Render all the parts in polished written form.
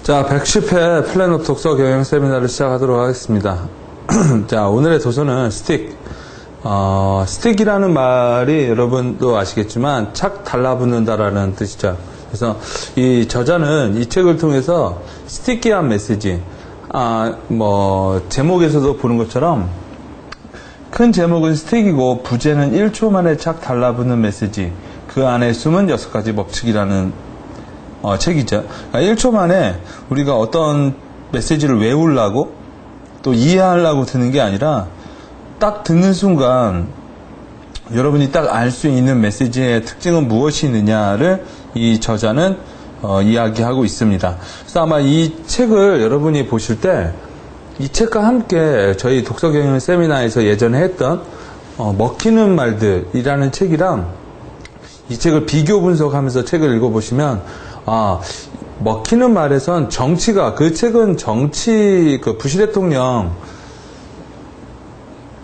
자, 110회 플래닛 독서 경영 세미나를 시작하도록 하겠습니다. 자, 오늘의 도서는 스틱. 스틱이라는 말이 여러분도 아시겠지만 착 달라붙는다라는 뜻이죠. 그래서 이 저자는 이 책을 통해서 스티키한 메시지, 제목에서도 보는 것처럼 큰 제목은 스틱이고 부제는 1초 만에 착 달라붙는 메시지, 그 안에 숨은 6가지 법칙이라는 책이죠. 그러니까 1초 만에 우리가 어떤 메시지를 외우려고 또 이해하려고 듣는 게 아니라 딱 듣는 순간 여러분이 딱 알 수 있는 메시지의 특징은 무엇이 있느냐를 이 저자는 이야기하고 있습니다. 그래서 아마 이 책을 여러분이 보실 때 이 책과 함께 저희 독서경영 세미나에서 예전에 했던 먹히는 말들이라는 책이랑 이 책을 비교 분석하면서 책을 읽어보시면 먹히는 말에선 정치가, 그 책은 부시 대통령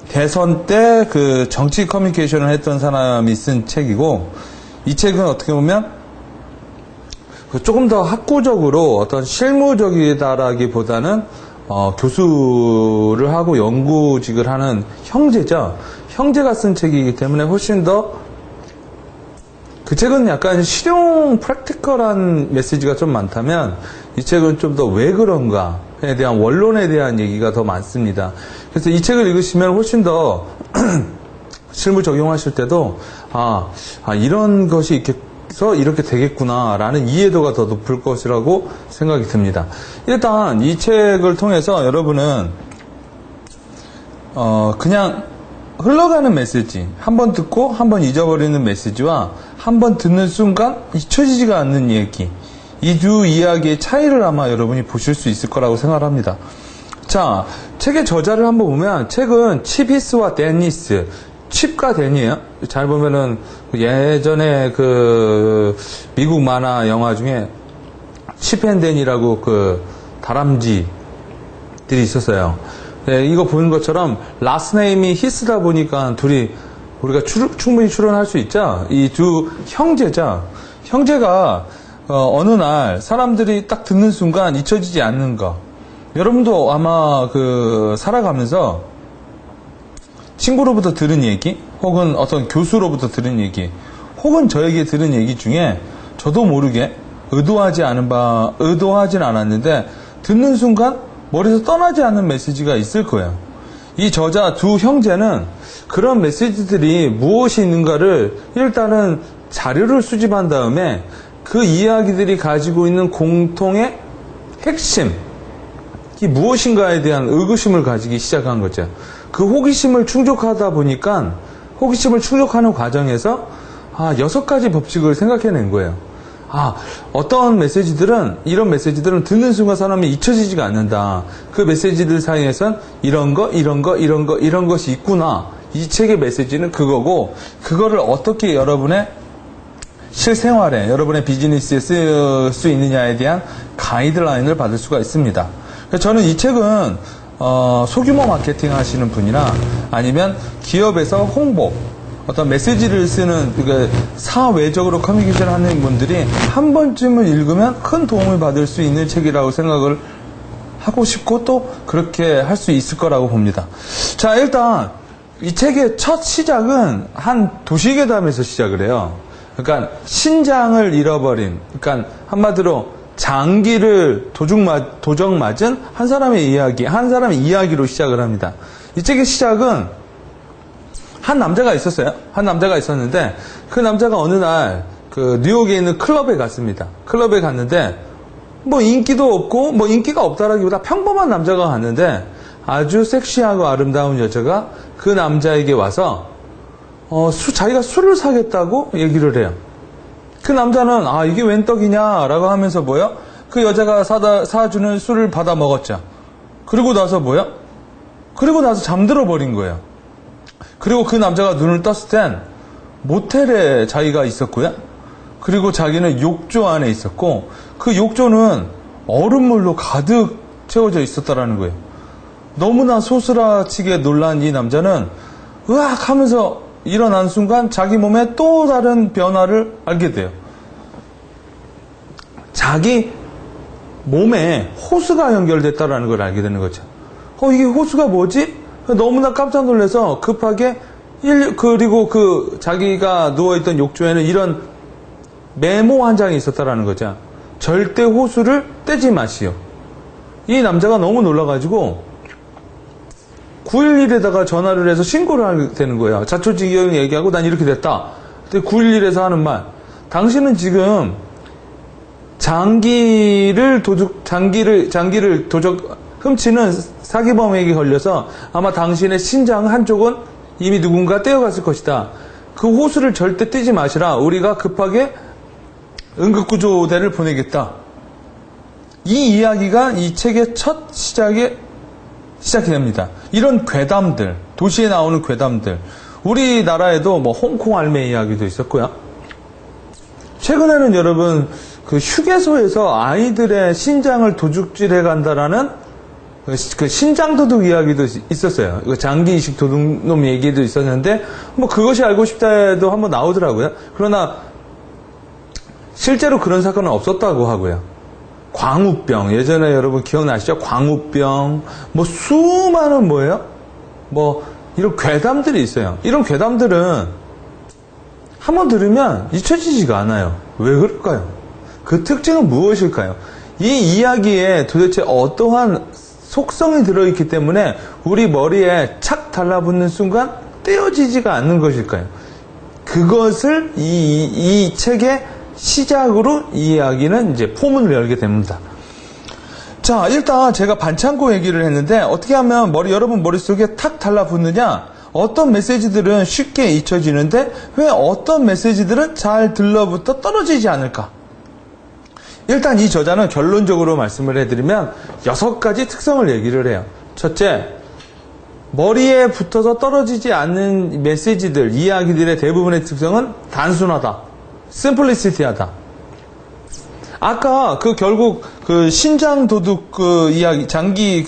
대선 때 그 정치 커뮤니케이션을 했던 사람이 쓴 책이고, 이 책은 어떻게 보면 조금 더 학구적으로 어떤 실무적이다라기보다는 교수를 하고 연구직을 하는 형제죠. 형제가 쓴 책이기 때문에 훨씬 더, 그 책은 약간 실용 프랙티컬한 메시지가 좀 많다면 이 책은 좀 더 왜 그런가에 대한 원론에 대한 얘기가 더 많습니다. 그래서 이 책을 읽으시면 훨씬 더 실무 적용하실 때도 이런 것이 이렇게 되겠구나 라는 이해도가 더 높을 것이라고 생각이 듭니다. 일단 이 책을 통해서 여러분은 그냥 흘러가는 메시지, 한번 듣고 한번 잊어버리는 메시지와 한번 듣는 순간 잊혀지지가 않는 얘기, 이 두 이야기의 차이를 아마 여러분이 보실 수 있을 거라고 생각합니다. 자, 책의 저자를 한번 보면, 책은 칩히스와 데니스, 칩과 댄이에요. 잘 보면은 예전에 그 미국 만화 영화 중에 칩앤댄이라고 그 다람쥐들이 있었어요. 네, 이거 보는 것처럼 라스트 네임이 히스다 보니까 둘이 우리가 충분히 추론할 수 있죠. 이 두 형제자, 형제가 어느 날 사람들이 딱 듣는 순간 잊혀지지 않는 거. 여러분도 아마 살아가면서 친구로부터 들은 얘기, 혹은 어떤 교수로부터 들은 얘기, 혹은 저에게 들은 얘기 중에 저도 모르게 의도하진 않았는데 듣는 순간 머리에서 떠나지 않는 메시지가 있을 거예요. 이 저자 두 형제는 그런 메시지들이 무엇이 있는가를 일단은 자료를 수집한 다음에 그 이야기들이 가지고 있는 공통의 핵심, 이 무엇인가에 대한 의구심을 가지기 시작한 거죠. 그 호기심을 충족하다 보니까 호기심을 충족하는 과정에서 6가지 법칙을 생각해낸 거예요. 어떤 메시지들은, 이런 메시지들은 듣는 순간 사람이 잊혀지지가 않는다. 그 메시지들 사이에선 이런 것이 있구나. 이 책의 메시지는 그거고, 그거를 어떻게 여러분의 실생활에, 여러분의 비즈니스에 쓸 수 있느냐에 대한 가이드라인을 받을 수가 있습니다. 그래서 저는 이 책은 소규모 마케팅 하시는 분이나 아니면 기업에서 홍보, 어떤 메시지를 쓰는, 그러니까 사회적으로 커뮤니케이션 하는 분들이 한 번쯤은 읽으면 큰 도움을 받을 수 있는 책이라고 생각을 하고 싶고, 또 그렇게 할 수 있을 거라고 봅니다. 자, 일단 이 책의 첫 시작은 한 도시괴담에서 시작을 해요. 그러니까 신장을 잃어버린, 그러니까 한마디로 장기를 도적 맞은 한 사람의 이야기로 시작을 합니다. 이 책의 시작은 한 남자가 있었어요. 한 남자가 있었는데, 그 남자가 어느 날 뉴욕에 있는 클럽에 갔습니다. 클럽에 갔는데 인기도 없고, 인기가 없다라기보다 평범한 남자가 갔는데, 아주 섹시하고 아름다운 여자가 그 남자에게 와서 자기가 술을 사겠다고 얘기를 해요. 그 남자는 이게 웬 떡이냐 라고 하면서 그 여자가 사주는 술을 받아 먹었죠. 그리고 나서 그리고 나서 잠들어 버린 거예요. 그리고 그 남자가 눈을 떴을 땐 모텔에 자기가 있었고요. 그리고 자기는 욕조 안에 있었고, 그 욕조는 얼음물로 가득 채워져 있었다라는 거예요. 너무나 소스라치게 놀란 이 남자는 으악 하면서 일어난 순간 자기 몸에 또 다른 변화를 알게 돼요. 자기 몸에 호수가 연결됐다라는 걸 알게 되는 거죠. 이게 호수가 뭐지? 너무나 깜짝 놀라서 급하게 그리고 자기가 누워있던 욕조에는 이런 메모 한 장이 있었다라는 거죠. 절대 호수를 떼지 마시오. 이 남자가 너무 놀라가지고 911에다가 전화를 해서 신고를 하게 되는 거예요. 자초지경 얘기하고 난 이렇게 됐다. 근데 911에서 하는 말, 당신은 지금 장기를 훔치는 사기범에게 걸려서 아마 당신의 신장 한쪽은 이미 누군가 떼어갔을 것이다. 그 호수를 절대 떼지 마시라. 우리가 급하게 응급구조대를 보내겠다. 이 이야기가 이 책의 첫 시작이 됩니다. 이런 괴담들, 도시에 나오는 괴담들, 우리나라에도 뭐 홍콩 알매 이야기도 있었고요. 최근에는 여러분 휴게소에서 아이들의 신장을 도둑질해 간다라는 그 신장 도둑 이야기도 있었어요. 장기 이식 도둑놈 얘기도 있었는데 뭐 그것이 알고 싶다 해도 한번 나오더라고요. 그러나 실제로 그런 사건은 없었다고 하고요. 광우병, 예전에 여러분 기억나시죠? 광우병, 뭐 수많은 뭐 이런 괴담들이 있어요. 이런 괴담들은 한번 들으면 잊혀지지가 않아요. 왜 그럴까요? 그 특징은 무엇일까요? 이 이야기에 도대체 어떠한 속성이 들어있기 때문에 우리 머리에 착 달라붙는 순간 떼어지지가 않는 것일까요? 그것을 이 책의 시작으로 이 이야기는 이제 포문을 열게 됩니다. 자, 일단 제가 반창고 얘기를 했는데 어떻게 하면 여러분 머릿속에 탁 달라붙느냐? 어떤 메시지들은 쉽게 잊혀지는데 왜 어떤 메시지들은 잘 들러붙어 떨어지지 않을까? 일단 이 저자는 결론적으로 말씀을 해드리면 6가지 특성을 얘기를 해요. 첫째, 머리에 붙어서 떨어지지 않는 메시지들, 이야기들의 대부분의 특성은 단순하다. 심플리시티하다. 아까 결국 신장 도둑 이야기, 장기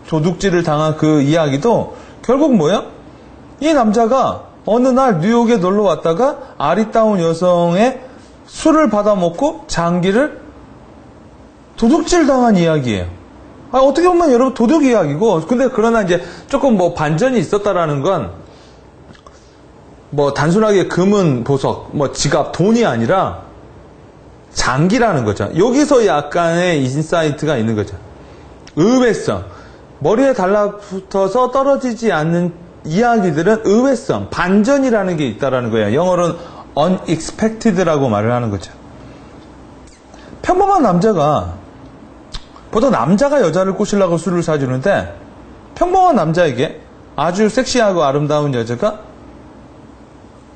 도둑질을 당한 그 이야기도 결국 뭐야? 이 남자가 어느 날 뉴욕에 놀러 왔다가 아리따운 여성의 술을 받아먹고 장기를 도둑질 당한 이야기예요. 어떻게 보면 여러분 도둑 이야기고, 근데 그러나 이제 조금 반전이 있었다라는 건 단순하게 금은 보석, 지갑, 돈이 아니라 장기라는 거죠. 여기서 약간의 인사이트가 있는 거죠. 의외성. 머리에 달라붙어서 떨어지지 않는 이야기들은 의외성, 반전이라는 게 있다라는 거예요. 영어로는 unexpected라고 말을 하는 거죠. 평범한 남자가, 보통 남자가 여자를 꼬시려고 술을 사주는데 평범한 남자에게 아주 섹시하고 아름다운 여자가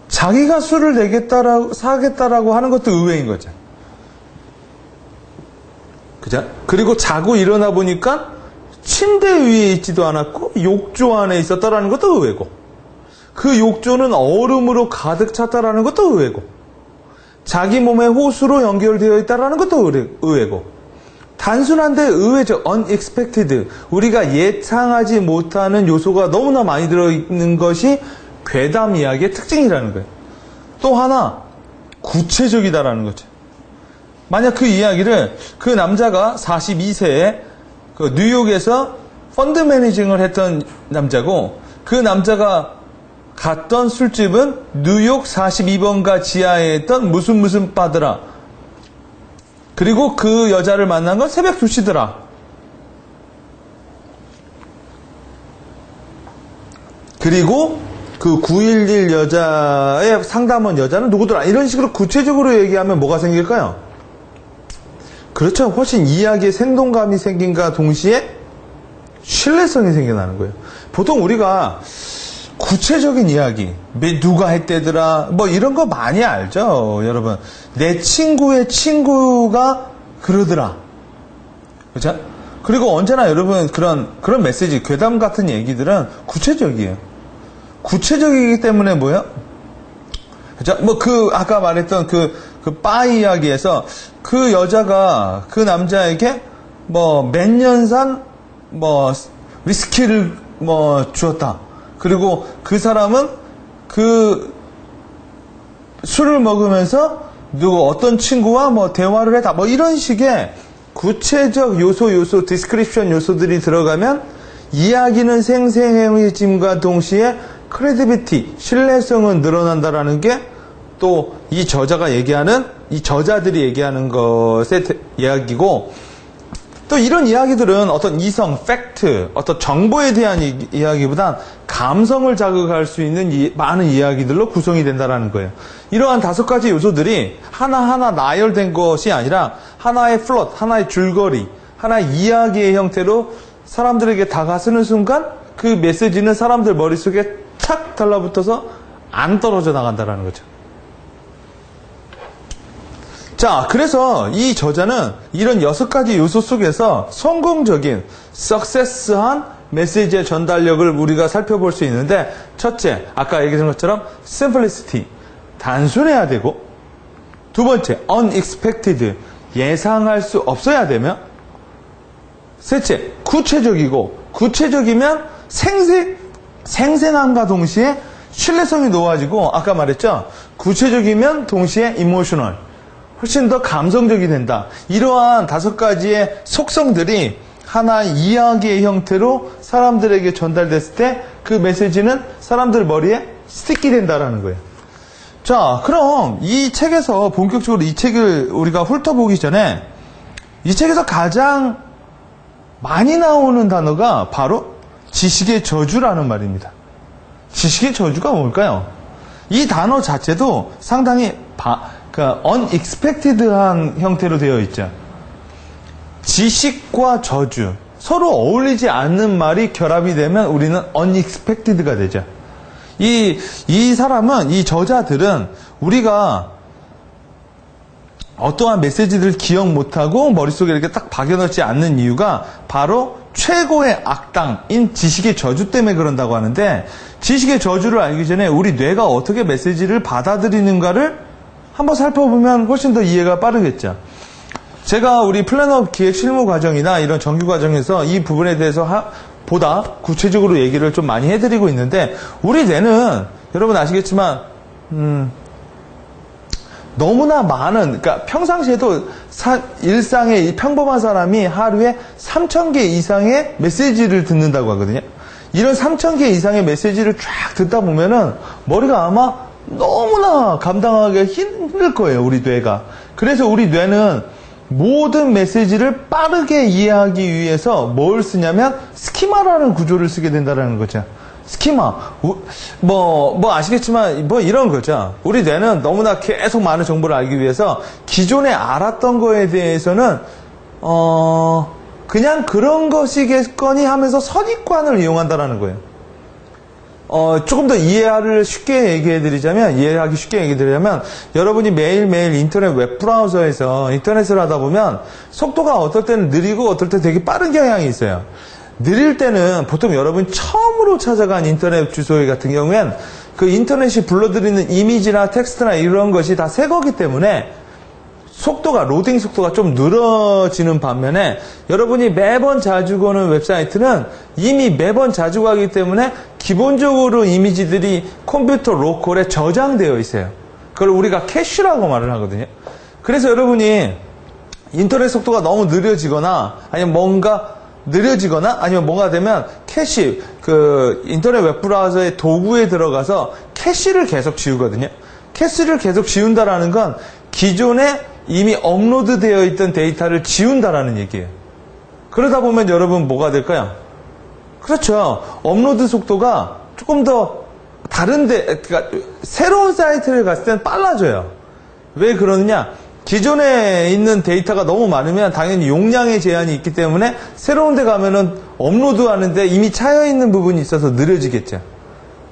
자기가 술을 사겠다라고 하는 것도 의외인 거죠. 그죠? 그리고 자고 일어나 보니까 침대 위에 있지도 않았고 욕조 안에 있었다라는 것도 의외고, 그 욕조는 얼음으로 가득 찼다라는 것도 의외고, 자기 몸에 호수로 연결되어 있다라는 것도 의외고, 단순한데 의외죠. unexpected. 우리가 예상하지 못하는 요소가 너무나 많이 들어있는 것이 괴담 이야기의 특징이라는 거예요. 또 하나, 구체적이다라는 거죠. 만약 그 이야기를 그 남자가 42세에 뉴욕에서 펀드 매니징을 했던 남자고, 그 남자가 갔던 술집은 뉴욕 42번가 지하에 있던 무슨 바더라. 그리고 그 여자를 만난 건 새벽 2시더라. 그리고 그 911 여자의 상담원 여자는 누구더라. 이런 식으로 구체적으로 얘기하면 뭐가 생길까요? 그렇죠. 훨씬 이야기에 생동감이 생긴과 동시에 신뢰성이 생겨나는 거예요. 보통 우리가 구체적인 이야기, 누가 했대더라, 이런 거 많이 알죠, 여러분. 내 친구의 친구가 그러더라. 그렇죠? 그리고 언제나 여러분 그런 메시지, 괴담 같은 얘기들은 구체적이에요. 구체적이기 때문에 뭐예요? 그렇죠? 아까 말했던 바 이야기에서 그 여자가 그 남자에게 몇 년산 위스키를 주었다. 그리고 그 사람은 그 술을 먹으면서 어떤 친구와 대화를 했다. 이런 식의 구체적 요소, 디스크립션 요소들이 들어가면 이야기는 생생해짐과 동시에 크레디비티, 신뢰성은 늘어난다라는 게 또 이 저자가 얘기하는, 이 저자들이 얘기하는 것의 이야기고, 또 이런 이야기들은 어떤 이성, 팩트, 어떤 정보에 대한 이야기보단 감성을 자극할 수 있는 많은 이야기들로 구성이 된다는 거예요. 이러한 5가지 요소들이 하나하나 나열된 것이 아니라 하나의 플롯, 하나의 줄거리, 하나의 이야기의 형태로 사람들에게 다가서는 순간 그 메시지는 사람들 머릿속에 착 달라붙어서 안 떨어져 나간다는 거죠. 자, 그래서 이 저자는 이런 6가지 요소 속에서 성공적인, 석세스한 메시지의 전달력을 우리가 살펴볼 수 있는데, 첫째, 아까 얘기한 것처럼 simplicity, 단순해야 되고, 두 번째, unexpected, 예상할 수 없어야 되며, 셋째, 구체적이고, 구체적이면 생생함과 동시에 신뢰성이 높아지고, 아까 말했죠? 구체적이면 동시에 emotional, 훨씬 더 감성적이 된다. 이러한 5가지의 속성들이 하나의 이야기의 형태로 사람들에게 전달됐을 때 그 메시지는 사람들 머리에 스티키 된다라는 거예요. 자, 그럼 이 책에서 본격적으로 이 책을 우리가 훑어보기 전에 이 책에서 가장 많이 나오는 단어가 바로 지식의 저주라는 말입니다. 지식의 저주가 뭘까요? 이 단어 자체도 상당히 unexpected한 형태로 되어 있죠. 지식과 저주, 서로 어울리지 않는 말이 결합이 되면 우리는 unexpected가 되죠. 이 사람은, 이 저자들은 우리가 어떠한 메시지를 기억 못하고 머릿속에 이렇게 딱 박여넣지 않는 이유가 바로 최고의 악당인 지식의 저주 때문에 그런다고 하는데, 지식의 저주를 알기 전에 우리 뇌가 어떻게 메시지를 받아들이는가를 한번 살펴보면 훨씬 더 이해가 빠르겠죠. 제가 우리 플래너 기획 실무 과정이나 이런 정규 과정에서 이 부분에 대해서 보다 구체적으로 얘기를 좀 많이 해드리고 있는데, 우리 뇌는 여러분 아시겠지만 너무나 많은, 그러니까 평상시에도 일상의 평범한 사람이 하루에 3,000개 이상의 메시지를 듣는다고 하거든요. 이런 3,000개 이상의 메시지를 쫙 듣다 보면은 머리가 아마 너무나 감당하기 힘들 거예요, 우리 뇌가. 그래서 우리 뇌는 모든 메시지를 빠르게 이해하기 위해서 뭘 쓰냐면 스키마라는 구조를 쓰게 된다는 거죠. 스키마. 아시겠지만 이런 거죠. 우리 뇌는 너무나 계속 많은 정보를 알기 위해서 기존에 알았던 거에 대해서는 그냥 그런 것이겠거니 하면서 선입관을 이용한다는 거예요. 조금 더 이해하기 쉽게 얘기해드리자면, 여러분이 매일매일 인터넷 웹브라우저에서 인터넷을 하다 보면 속도가 어떨 때는 느리고 어떨 때 되게 빠른 경향이 있어요. 느릴 때는 보통 여러분이 처음으로 찾아간 인터넷 주소 같은 경우엔 그 인터넷이 불러들이는 이미지나 텍스트나 이런 것이 다 새 거기 때문에 로딩 속도가 좀 늘어지는 반면에, 여러분이 매번 자주 보는 웹사이트는 이미 매번 자주 가기 때문에 기본적으로 이미지들이 컴퓨터 로컬에 저장되어 있어요. 그걸 우리가 캐시라고 말을 하거든요. 그래서 여러분이 인터넷 속도가 너무 느려지거나 아니면 뭔가 되면 캐시, 인터넷 웹브라우저의 도구에 들어가서 캐시를 계속 지우거든요. 캐시를 계속 지운다라는 건 기존에 이미 업로드되어 있던 데이터를 지운다라는 얘기예요. 그러다 보면 여러분 뭐가 될까요? 그렇죠. 업로드 속도가 조금 더 그러니까 새로운 사이트를 갔을 때는 빨라져요. 왜 그러느냐? 기존에 있는 데이터가 너무 많으면 당연히 용량의 제한이 있기 때문에 새로운 데 가면은 업로드 하는데 이미 차여있는 부분이 있어서 느려지겠죠.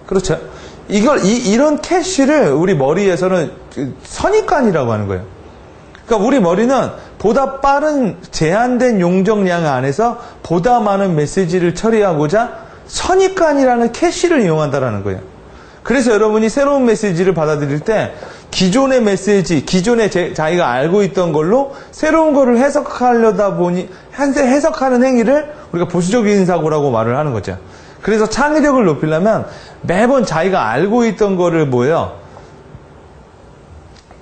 그렇죠. 이런 캐시를 우리 머리에서는 선입관이라고 하는 거예요. 그러니까 우리 머리는 보다 빠른 제한된 용적량 안에서 보다 많은 메시지를 처리하고자 선입관이라는 캐시를 이용한다는 거예요. 그래서 여러분이 새로운 메시지를 받아들일 때 기존의 메시지, 기존에 자기가 알고 있던 걸로 새로운 거를 해석하려다 보니 해석하는 행위를 우리가 보수적인 사고라고 말을 하는 거죠. 그래서 창의력을 높이려면 매번 자기가 알고 있던 거를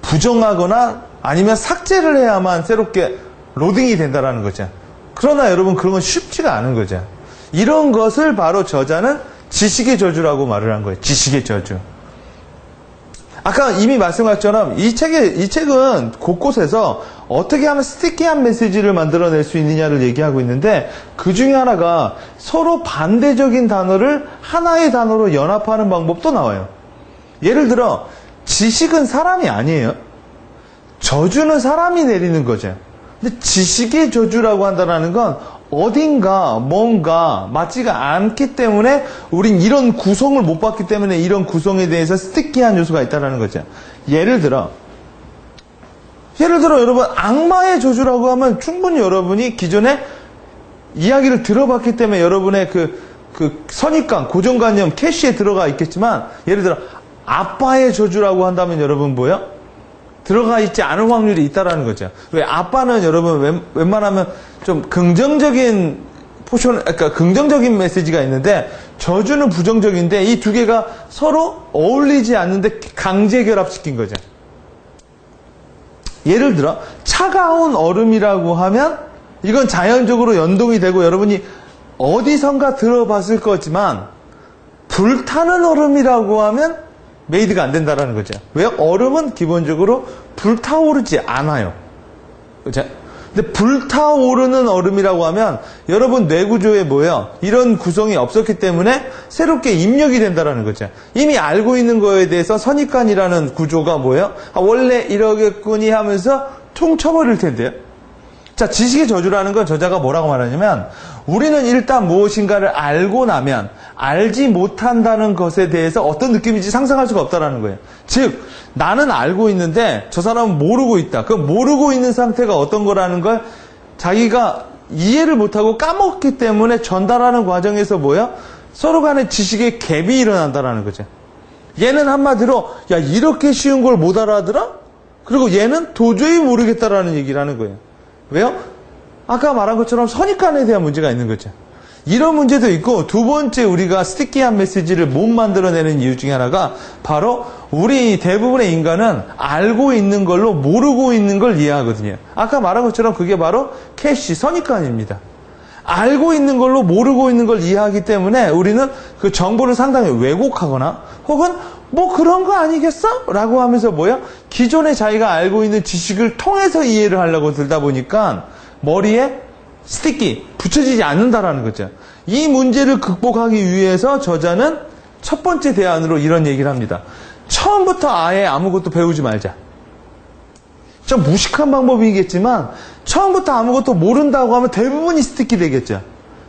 부정하거나 아니면 삭제를 해야만 새롭게 로딩이 된다라는 거죠. 그러나 여러분 그런 건 쉽지가 않은 거죠. 이런 것을 바로 저자는 지식의 저주라고 말을 한 거예요. 지식의 저주. 아까 이미 말씀한 것처럼 이 책은 곳곳에서 어떻게 하면 스티키한 메시지를 만들어낼 수 있느냐를 얘기하고 있는데 그 중에 하나가 서로 반대적인 단어를 하나의 단어로 연합하는 방법도 나와요. 예를 들어 지식은 사람이 아니에요. 저주는 사람이 내리는 거죠. 근데 지식의 저주라고 한다는 건 어딘가 뭔가 맞지가 않기 때문에 우린 이런 구성을 못 봤기 때문에 이런 구성에 대해서 스티키한 요소가 있다는 거죠. 예를 들어 여러분 악마의 저주라고 하면 충분히 여러분이 기존에 이야기를 들어봤기 때문에 여러분의 그 선입관, 고정관념, 캐시에 들어가 있겠지만 예를 들어 아빠의 저주라고 한다면 여러분 뭐요? 들어가 있지 않을 확률이 있다라는 거죠. 왜? 아빠는 여러분 웬만하면 좀 긍정적인 그러니까 긍정적인 메시지가 있는데 저주는 부정적인데 이 두 개가 서로 어울리지 않는데 강제 결합시킨 거죠. 예를 들어 차가운 얼음이라고 하면 이건 자연적으로 연동이 되고 여러분이 어디선가 들어봤을 거지만 불타는 얼음이라고 하면 메이드가 안 된다라는 거죠. 왜? 얼음은 기본적으로 불타오르지 않아요. 그죠? 근데 불타오르는 얼음이라고 하면 여러분 뇌구조에 뭐예요? 이런 구성이 없었기 때문에 새롭게 입력이 된다라는 거죠. 이미 알고 있는 거에 대해서 선입관이라는 구조가 뭐예요? 원래 이러겠구니 하면서 퉁 쳐버릴 텐데요. 자, 지식의 저주라는 건 저자가 뭐라고 말하냐면 우리는 일단 무엇인가를 알고 나면 알지 못한다는 것에 대해서 어떤 느낌인지 상상할 수가 없다는 거예요. 즉 나는 알고 있는데 저 사람은 모르고 있다. 그 모르고 있는 상태가 어떤 거라는 걸 자기가 이해를 못하고 까먹기 때문에 전달하는 과정에서 뭐야? 서로 간의 지식의 갭이 일어난다는 거죠. 얘는 한마디로 야 이렇게 쉬운 걸 못 알아들어? 그리고 얘는 도저히 모르겠다라는 얘기를 하는 거예요. 왜요? 아까 말한 것처럼 선입관에 대한 문제가 있는 거죠. 이런 문제도 있고 두 번째 우리가 스티키한 메시지를 못 만들어내는 이유 중에 하나가 바로 우리 대부분의 인간은 알고 있는 걸로 모르고 있는 걸 이해하거든요. 아까 말한 것처럼 그게 바로 캐시, 선입관입니다. 알고 있는 걸로 모르고 있는 걸 이해하기 때문에 우리는 그 정보를 상당히 왜곡하거나 혹은 뭐 그런 거 아니겠어? 라고 하면서 뭐야? 기존에 자기가 알고 있는 지식을 통해서 이해를 하려고 들다 보니까 머리에 스티키, 붙여지지 않는다라는 거죠. 이 문제를 극복하기 위해서 저자는 첫 번째 대안으로 이런 얘기를 합니다. 처음부터 아예 아무것도 배우지 말자. 좀 무식한 방법이겠지만 처음부터 아무것도 모른다고 하면 대부분이 스티키 되겠죠.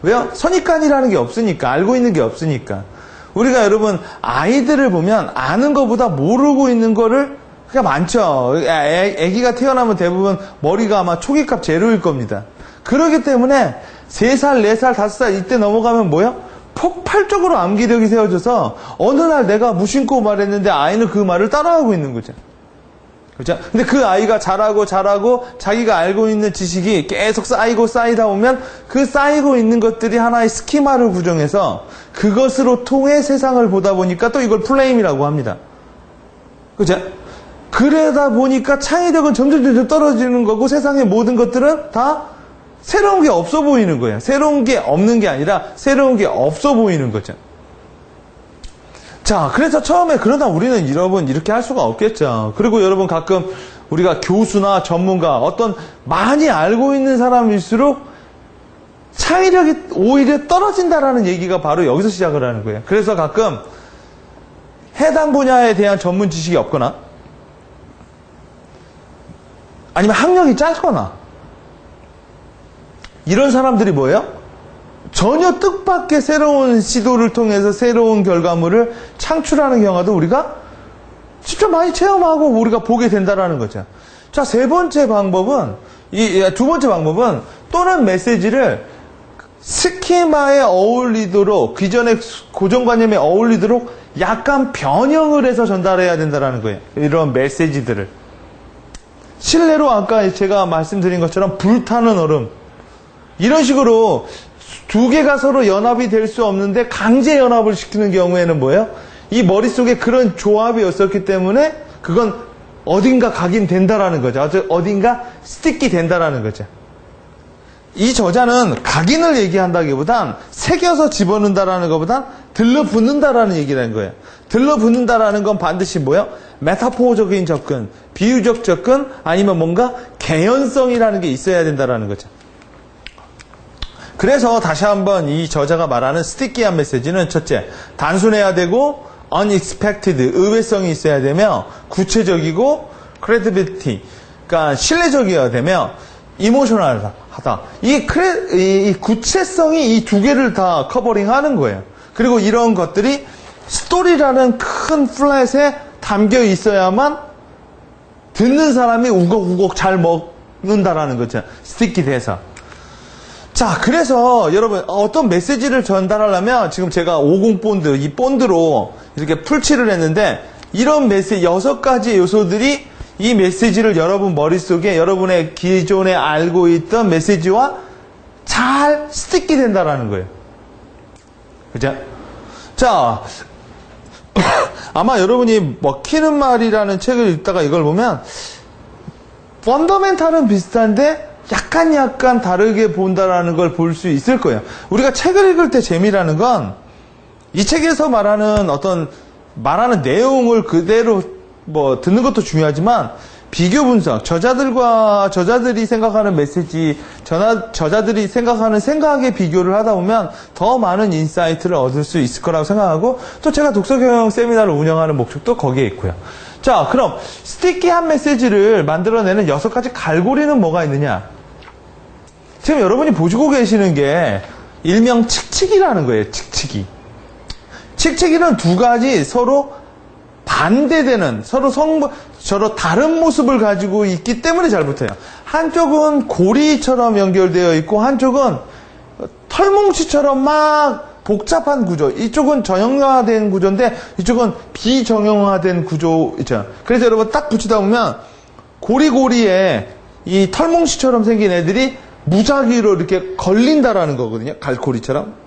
왜요? 선입관이라는 게 없으니까, 알고 있는 게 없으니까. 우리가 여러분 아이들을 보면 아는 것보다 모르고 있는 거를 그냥 많죠. 애기가 태어나면 대부분 머리가 아마 초기값 제로일 겁니다. 그렇기 때문에 3살, 4살, 5살 이때 넘어가면 뭐야? 폭발적으로 암기력이 세워져서 어느 날 내가 무심코 말했는데 아이는 그 말을 따라하고 있는 거죠. 그렇죠? 근데 그 아이가 자라고 자기가 알고 있는 지식이 계속 쌓이다 보면 그 쌓이고 있는 것들이 하나의 스키마를 구성해서 그것으로 통해 세상을 보다 보니까 또 이걸 플레임이라고 합니다. 그렇죠? 그러다 보니까 창의력은 점점 떨어지는 거고 세상의 모든 것들은 다 새로운 게 없어 보이는 거예요. 새로운 게 없는 게 아니라 새로운 게 없어 보이는 거죠. 자, 그래서 처음에 그러다 우리는 여러분 이렇게 할 수가 없겠죠. 그리고 여러분 가끔 우리가 교수나 전문가 어떤 많이 알고 있는 사람일수록 창의력이 오히려 떨어진다라는 얘기가 바로 여기서 시작을 하는 거예요. 그래서 가끔 해당 분야에 대한 전문 지식이 없거나 아니면 학력이 짧거나 이런 사람들이 뭐예요? 전혀 뜻밖의 새로운 시도를 통해서 새로운 결과물을 창출하는 경우도 우리가 직접 많이 체험하고 우리가 보게 된다는 거죠. 자, 두 번째 방법은 또는 메시지를 스키마에 어울리도록 기존의 고정관념에 어울리도록 약간 변형을 해서 전달해야 된다는 거예요. 이런 메시지들을. 실례로 아까 제가 말씀드린 것처럼 불타는 얼음 이런 식으로 두 개가 서로 연합이 될 수 없는데 강제 연합을 시키는 경우에는 뭐예요? 이 머릿속에 그런 조합이었었기 때문에 그건 어딘가 각인 된다라는 거죠. 어딘가 스티키 된다라는 거죠. 이 저자는 각인을 얘기한다기보단 새겨서 집어넣는다라는 것보단 들러붙는다라는 얘기라는 거예요. 들러붙는다라는 건 반드시 뭐예요? 메타포적인 접근, 비유적 접근, 아니면 뭔가 개연성이라는 게 있어야 된다라는 거죠. 그래서 다시 한번 이 저자가 말하는 스티키한 메시지는 첫째, 단순해야 되고 unexpected, 의외성이 있어야 되며 구체적이고 credibility, 그러니까 신뢰적이어야 되며 이모셔널하다. 이 구체성이 이 두 개를 다 커버링하는 거예요. 그리고 이런 것들이 스토리라는 큰 플랫에 담겨 있어야만 듣는 사람이 우걱우걱 잘 먹는다라는 거죠. 스티키 대사. 자, 그래서 여러분 어떤 메시지를 전달하려면 지금 제가 50 본드, 이 본드로 이렇게 풀칠을 했는데 이런 메시지 6가지 요소들이 이 메시지를 여러분 머릿속에 여러분의 기존에 알고 있던 메시지와 잘 스티키 된다라는 거예요. 그죠? 자, 아마 여러분이 먹히는 말이라는 책을 읽다가 이걸 보면 펀더멘탈은 비슷한데 약간 다르게 본다라는 걸 볼 수 있을 거예요. 우리가 책을 읽을 때 재미라는 건 이 책에서 말하는 어떤 말하는 내용을 그대로 뭐 듣는 것도 중요하지만 비교 분석, 저자들이 생각하는 메시지, 저자들이 생각하는 생각의 비교를 하다 보면 더 많은 인사이트를 얻을 수 있을 거라고 생각하고 또 제가 독서경영 세미나를 운영하는 목적도 거기에 있고요. 자, 그럼 스티키한 메시지를 만들어내는 6가지 갈고리는 뭐가 있느냐? 지금 여러분이 보시고 계시는 게 일명 칙칙이라는 거예요. 칙칙이. 칙칙이는 2가지 서로 반대되는 서로 다른 모습을 가지고 있기 때문에 잘 붙어요. 한쪽은 고리처럼 연결되어 있고 한쪽은 털뭉치처럼 막 복잡한 구조. 이쪽은 정형화된 구조인데 이쪽은 비정형화된 구조 있죠. 그래서 여러분 딱 붙이다 보면 고리고리에 이 털뭉치처럼 생긴 애들이 무작위로 이렇게 걸린다라는 거거든요. 갈고리처럼.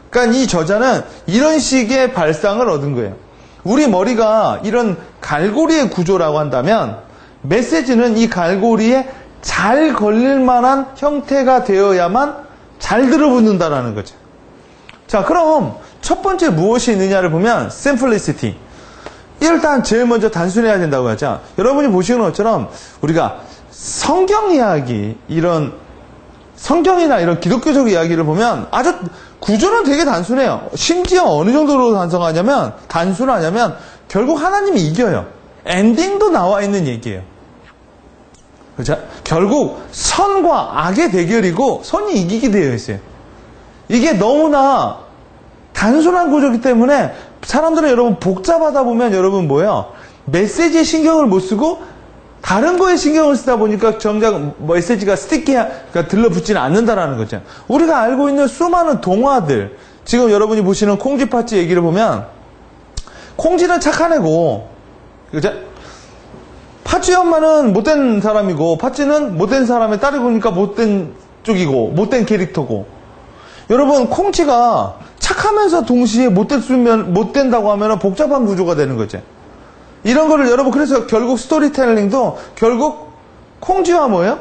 그러니까 이 저자는 이런 식의 발상을 얻은 거예요. 우리 머리가 이런 갈고리의 구조라고 한다면 메시지는 이 갈고리에 잘 걸릴 만한 형태가 되어야만 잘 들어붙는다라는 거죠. 자, 그럼 첫 번째 무엇이 있느냐를 보면 simplicity. 일단 제일 먼저 단순해야 된다고 하죠. 여러분이 보시는 것처럼 우리가 성경 이야기, 성경이나 이런 기독교적 이야기를 보면 아주 구조는 되게 단순해요. 심지어 어느 정도로 단순하냐면 결국 하나님이 이겨요. 엔딩도 나와 있는 얘기예요. 그렇죠? 결국 선과 악의 대결이고 선이 이기게 되어 있어요. 이게 너무나 단순한 구조이기 때문에 사람들은 여러분 복잡하다 보면 여러분 뭐예요? 메시지에 신경을 못 쓰고 다른 거에 신경을 쓰다 보니까 정작 메시지가 스티키가 들러붙지는 않는다라는 거죠. 우리가 알고 있는 수많은 동화들, 지금 여러분이 보시는 콩쥐 팥쥐 얘기를 보면 콩쥐는 착한 애고, 그죠? 팥쥐 엄마는 못된 사람이고 팥쥐는 못된 사람의 딸이니까 못된 쪽이고 못된 캐릭터고. 여러분 콩쥐가 착하면서 동시에 못된다고 하면 복잡한 구조가 되는 거죠. 이런 거를 여러분 그래서 결국 스토리텔링도 결국 콩쥐와 뭐예요?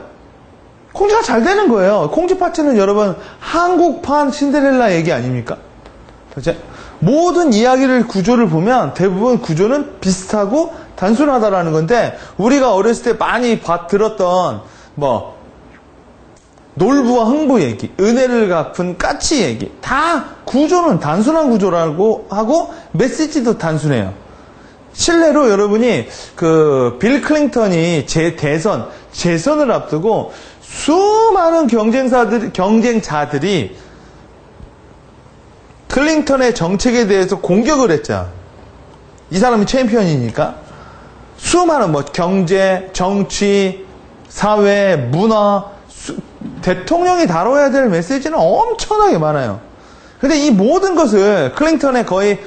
콩쥐가 잘 되는 거예요. 콩쥐 파츠는 여러분 한국판 신데렐라 얘기 아닙니까? 그렇죠? 모든 이야기를 구조를 보면 대부분 구조는 비슷하고 단순하다라는 건데 우리가 어렸을 때 많이 들었던 뭐 놀부와 흥부 얘기, 은혜를 갚은 까치 얘기 다 구조는 단순한 구조라고 하고 메시지도 단순해요. 실례로 여러분이 빌 클린턴이 재선을 앞두고 수많은 경쟁자들이 클린턴의 정책에 대해서 공격을 했죠. 이 사람이 챔피언이니까. 수많은 경제, 정치, 사회, 문화, 대통령이 다뤄야 될 메시지는 엄청나게 많아요. 근데 이 모든 것을 클린턴의 거의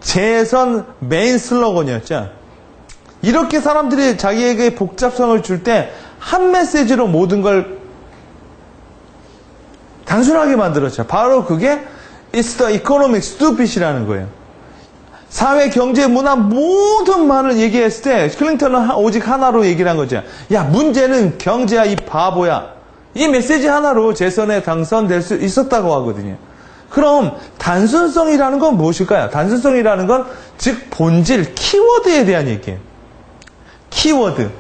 재선 메인 슬로건이었죠. 이렇게 사람들이 자기에게 복잡성을 줄 때 한 메시지로 모든 걸 단순하게 만들었죠. 바로 그게 It's the economic stupid이라는 거예요. 사회, 경제, 문화 모든 말을 얘기했을 때 클린턴은 오직 하나로 얘기를 한 거죠. 야, 문제는 경제야 이 바보야. 이 메시지 하나로 재선에 당선될 수 있었다고 하거든요. 그럼 단순성이라는 건 무엇일까요? 단순성이라는 건 즉 본질, 키워드에 대한 얘기예요. 키워드,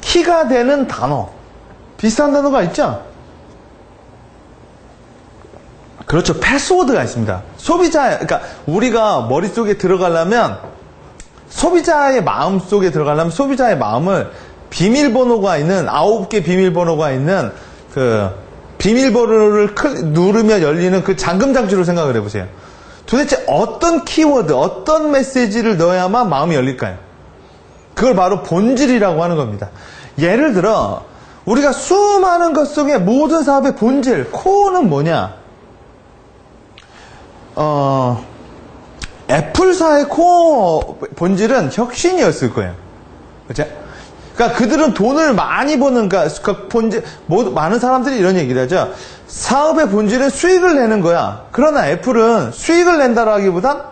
키가 되는 단어, 비슷한 단어가 있죠? 그렇죠. 패스워드가 있습니다. 그러니까 우리가 머릿속에 들어가려면, 소비자의 마음 속에 들어가려면 소비자의 마음을 비밀번호가 있는, 9개 비밀번호가 있는 그 비밀번호를 누르면 열리는 그 잠금장치로 생각을 해보세요. 도대체 어떤 키워드, 어떤 메시지를 넣어야만 마음이 열릴까요? 그걸 바로 본질이라고 하는 겁니다. 예를 들어 우리가 수많은 것 속에 모든 사업의 본질, 코어는 뭐냐? 애플사의 코어 본질은 혁신이었을 거예요. 그렇죠? 그러니까 그들은 돈을 많이 버는, 그러니까 본질, 많은 사람들이 이런 얘기를 하죠. 사업의 본질은 수익을 내는 거야. 그러나 애플은 수익을 낸다라기보단,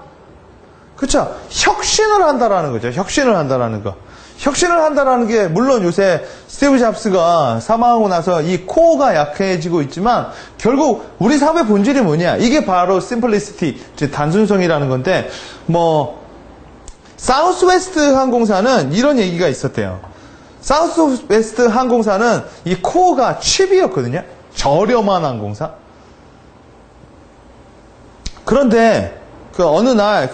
그쵸? 혁신을 한다라는 거죠. 혁신을 한다라는 거. 혁신을 한다라는 게, 물론 요새 스티브 잡스가 사망하고 나서 이 코어가 약해지고 있지만, 결국 우리 사업의 본질이 뭐냐? 이게 바로 심플리시티, 즉 단순성이라는 건데, 사우스웨스트 항공사는 이런 얘기가 있었대요. 사우스웨스트 항공사는 이 코어가 칩이었거든요. 저렴한 항공사. 그런데 어느 날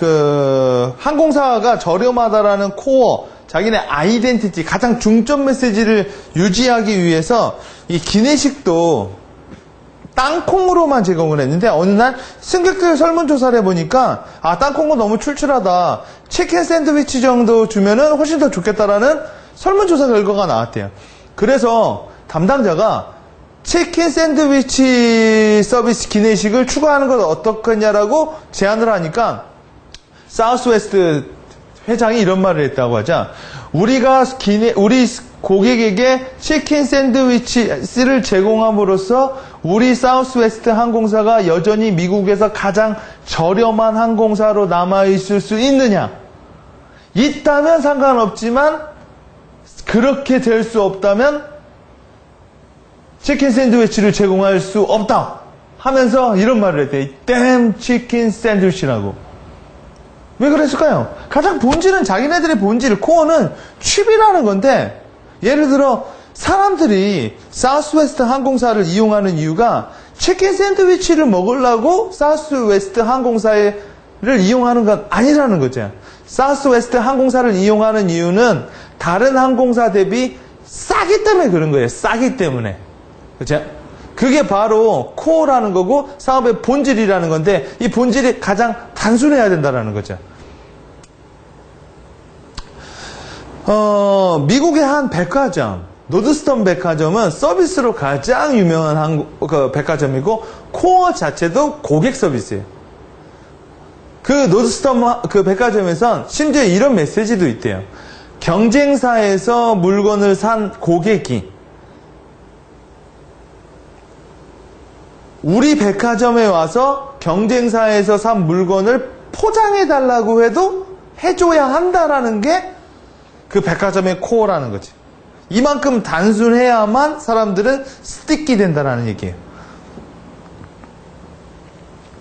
항공사가 저렴하다라는 코어, 자기네 아이덴티티, 가장 중점 메시지를 유지하기 위해서 이 기내식도 땅콩으로만 제공을 했는데, 어느 날 승객들 설문조사를 해보니까 땅콩은 너무 출출하다, 치킨 샌드위치 정도 주면은 훨씬 더 좋겠다라는 설문조사 결과가 나왔대요. 그래서 담당자가 치킨 샌드위치 서비스 기내식을 추가하는 건 어떻겠냐라고 제안을 하니까 사우스웨스트 회장이 이런 말을 했다고 하자, 우리 고객에게 치킨 샌드위치를 제공함으로써 우리 사우스웨스트 항공사가 여전히 미국에서 가장 저렴한 항공사로 남아있을 수 있느냐? 있다면 상관없지만 그렇게 될 수 없다면 치킨 샌드위치를 제공할 수 없다 하면서 이런 말을 했대요. damn 치킨 샌드위치라고. 왜 그랬을까요? 가장 본질은, 자기네들의 본질, 코어는 칩이라는 건데, 예를 들어 사람들이 사우스웨스트 항공사를 이용하는 이유가 치킨 샌드위치를 먹으려고 사우스웨스트 항공사를 이용하는 건 아니라는 거죠. 사우스웨스트 항공사를 이용하는 이유는 다른 항공사 대비 싸기 때문에 그런 거예요. 싸기 때문에. 그렇죠? 그게 바로 코어라는 거고 사업의 본질이라는 건데, 이 본질이 가장 단순해야 된다는 거죠. 미국의 한 백화점, 노드스톰 백화점은 서비스로 가장 유명한 백화점이고, 코어 자체도 고객 서비스예요. 그 노드스톰 백화점에선 심지어 이런 메시지도 있대요. 경쟁사에서 물건을 산 고객이 우리 백화점에 와서 경쟁사에서 산 물건을 포장해달라고 해도 해줘야 한다라는 게 그 백화점의 코어라는 거지. 이만큼 단순해야만 사람들은 스티키 된다라는 얘기예요.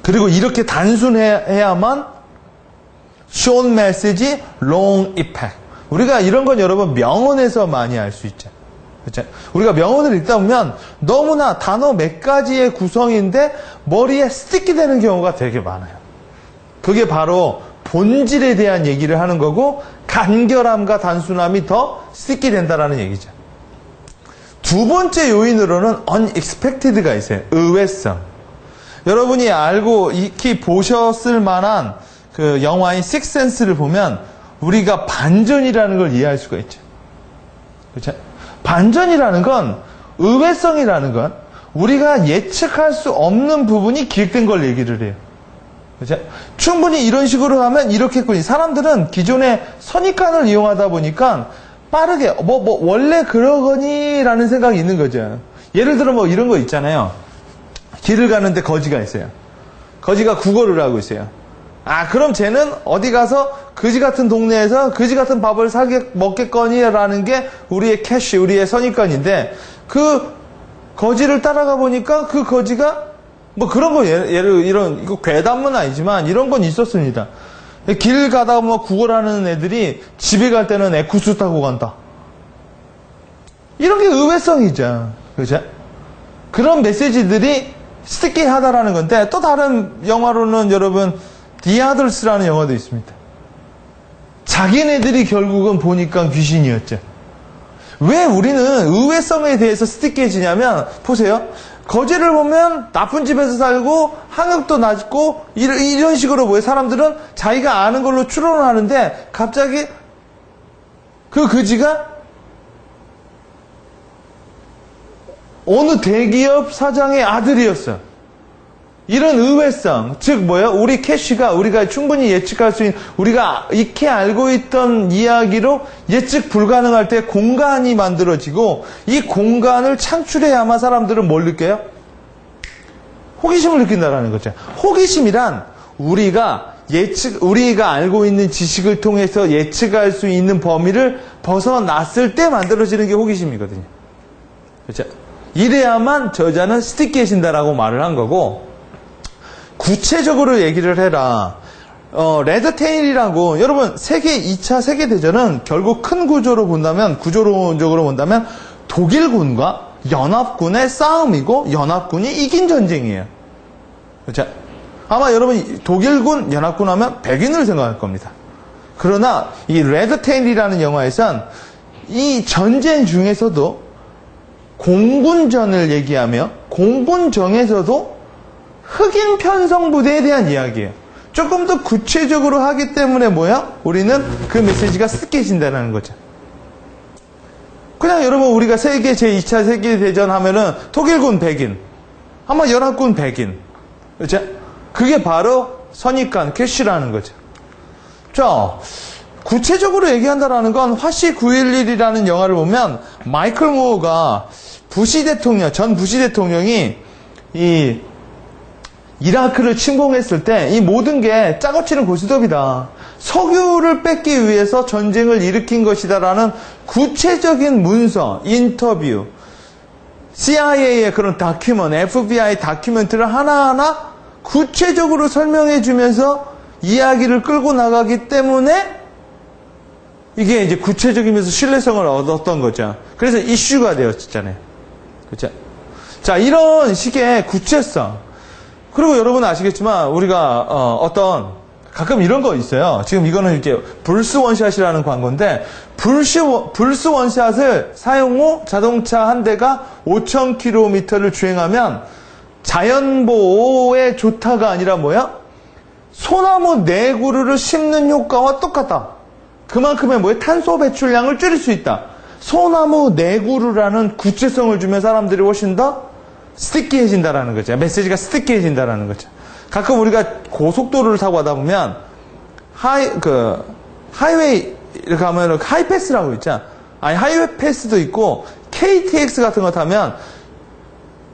그리고 이렇게 단순해야만 short message, long impact. 우리가 이런 건 여러분 명언에서 많이 알 수 있죠. 그렇죠? 우리가 명언을 읽다 보면 너무나 단어 몇 가지의 구성인데 머리에 스티키 되는 경우가 되게 많아요. 그게 바로 본질에 대한 얘기를 하는 거고, 간결함과 단순함이 더 스티키 된다라는 얘기죠. 두 번째 요인으로는 unexpected가 있어요. 의외성. 여러분이 알고 익히 보셨을 만한 그 영화인 식스센스를 보면 우리가 반전이라는 걸 이해할 수가 있죠. 그렇죠? 반전이라는 건, 의외성이라는 건 우리가 예측할 수 없는 부분이 기획된 걸 얘기를 해요. 그렇죠? 충분히 이런 식으로 하면 이렇겠군요. 사람들은 기존의 선입관을 이용하다 보니까 빠르게 원래 그러거니 라는 생각이 있는 거죠. 예를 들어 이런 거 있잖아요. 길을 가는데 거지가 있어요. 거지가 구걸을 하고 있어요. 그럼 쟤는 어디 가서 그지 같은 동네에서 그지 같은 밥을 먹겠거니 라는 게 우리의 캐시, 우리의 선입관인데, 그 거지를 따라가 보니까 그 거지가 뭐 그런 거 예를 이런 이거 괴담은 아니지만 이런 건 있었습니다. 길 가다 뭐 구걸하는 애들이 집에 갈 때는 에쿠스 타고 간다. 이런 게 의외성이죠. 그죠? 그런 메시지들이 스티키하다라는 건데 또 다른 영화로는 여러분 The Others라는 영화도 있습니다. 자기네들이 결국은 보니까 귀신이었죠. 왜 우리는 의외성에 대해서 스티키해지냐면 보세요. 거지를 보면 나쁜 집에서 살고 학력도 낮고 이런 식으로 뭐예요? 사람들은 자기가 아는 걸로 추론을 하는데 갑자기 그 거지가 어느 대기업 사장의 아들이었어요. 이런 의외성, 즉 뭐예요? 우리 캐시가 우리가 충분히 예측할 수 있는 우리가 익히 알고 있던 이야기로 예측 불가능할 때 공간이 만들어지고 이 공간을 창출해야만 사람들은 뭘 느껴요? 호기심을 느낀다라는 거죠. 호기심이란 우리가 알고 있는 지식을 통해서 예측할 수 있는 범위를 벗어났을 때 만들어지는 게 호기심이거든요. 그렇죠? 이래야만 저자는 스티키해진다라고 말을 한 거고, 구체적으로 얘기를 해라. 레드테일이라고, 여러분, 2차 세계대전은 결국 큰 구조론적으로 본다면 독일군과 연합군의 싸움이고 연합군이 이긴 전쟁이에요. 그렇죠? 아마 여러분 독일군, 연합군 하면 백인을 생각할 겁니다. 그러나 이 레드테일이라는 영화에선 이 전쟁 중에서도 공군전을 얘기하며 공군정에서도 흑인 편성 부대에 대한 이야기예요. 조금 더 구체적으로 하기 때문에 우리는 그 메시지가 스티키해진다는 거죠. 그냥 여러분 우리가 세계 제2차 세계대전 하면은 독일군 백인, 아마 연합군 백인, 그렇죠? 그게 바로 선입관, 캐시라는 거죠. 자, 구체적으로 얘기한다라는 건 화씨 9.11이라는 영화를 보면 마이클 무어가 전 부시 대통령이 이 이라크를 침공했을 때 이 모든 게 짜고 치는 고스톱이다. 석유를 뺏기 위해서 전쟁을 일으킨 것이다라는 구체적인 문서, 인터뷰, CIA의 그런 다큐먼트, FBI 다큐멘트를 하나하나 구체적으로 설명해 주면서 이야기를 끌고 나가기 때문에 이게 이제 구체적이면서 신뢰성을 얻었던 거죠. 그래서 이슈가 되었잖아요. 그렇죠? 자, 이런 식의 구체성. 그리고 여러분 아시겠지만 우리가 가끔 이런 거 있어요. 지금 이거는 이렇게 불스 원샷이라는 광고인데 불스 원샷을 사용 후 자동차 한 대가 5,000km를 주행하면 자연보호에 좋다가 아니라 소나무 4그루를 심는 효과와 똑같다. 그만큼의 탄소 배출량을 줄일 수 있다. 소나무 4그루라는 구체성을 주면 사람들이 훨씬 더 스티키해진다라는 거죠. 메시지가 스티키해진다라는 거죠. 가끔 우리가 고속도로를 타고 가다 보면 하이웨이 이렇게 하면 하이패스라고 있잖아. 아니 하이웨이 패스도 있고 KTX 같은 거 타면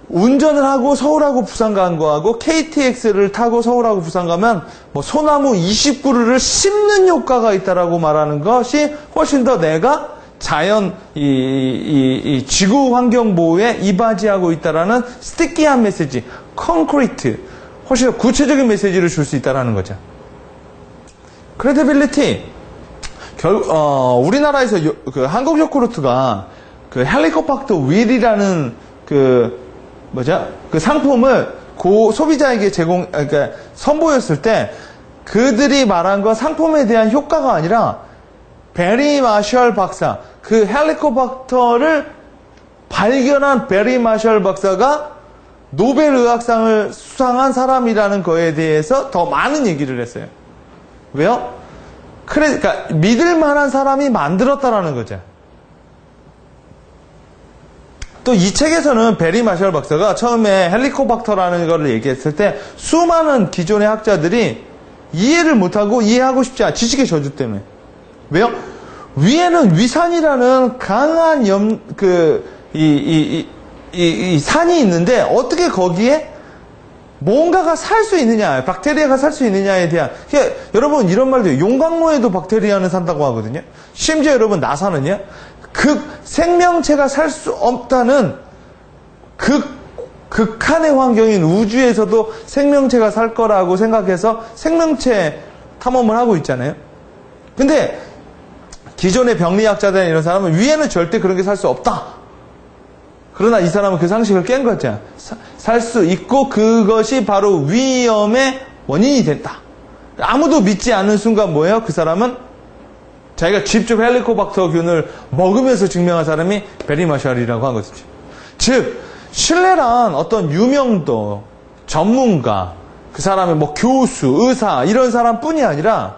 운전을 하고 서울하고 부산 간 거하고 KTX를 타고 서울하고 부산 가면 소나무 20그루를 심는 효과가 있다라고 말하는 것이 훨씬 더 내가 자연 이 지구 환경 보호에 이바지하고 있다라는 스티키한 메시지, 콘크리트, 훨씬 더 구체적인 메시지를 줄 수 있다라는 거죠. 크레디빌리티. 우리나라에서 그 한국 요구르트가 그 헬리코박터 윌이라는 그 상품을 소비자에게 그러니까 선보였을 때 그들이 말한 건 상품에 대한 효과가 아니라 베리 마셜 박사, 그 헬리코박터를 발견한 베리 마셜 박사가 노벨 의학상을 수상한 사람이라는 거에 대해서 더 많은 얘기를 했어요. 왜요? 그러니까 믿을 만한 사람이 만들었다라는 거죠. 또 이 책에서는 베리 마셜 박사가 처음에 헬리코박터라는 거를 얘기했을 때 수많은 기존의 학자들이 이해를 못하고 이해하고 싶지 않아. 지식의 저주 때문에. 왜요? 위에는 위산이라는 강한 이 산이 있는데 어떻게 거기에 뭔가가 살 수 있느냐, 박테리아가 살 수 있느냐에 대한, 여러분 이런 말도 해요. 용광로에도 박테리아는 산다고 하거든요. 심지어 여러분 나사는요, 생명체가 살 수 없다는 극한의 환경인 우주에서도 생명체가 살 거라고 생각해서 생명체 탐험을 하고 있잖아요. 근데 기존의 병리학자들이나 이런 사람은 위에는 절대 그런 게 살 수 없다. 그러나 이 사람은 그 상식을 깬 거죠. 살 수 있고 그것이 바로 위험의 원인이 됐다. 아무도 믿지 않는 순간 뭐예요? 그 사람은 자기가 직접 헬리코박터균을 먹으면서 증명한 사람이 베리 마샬이라고 하거든요. 즉 신뢰란 어떤 유명도, 전문가, 그 사람의 뭐 교수, 의사 이런 사람뿐이 아니라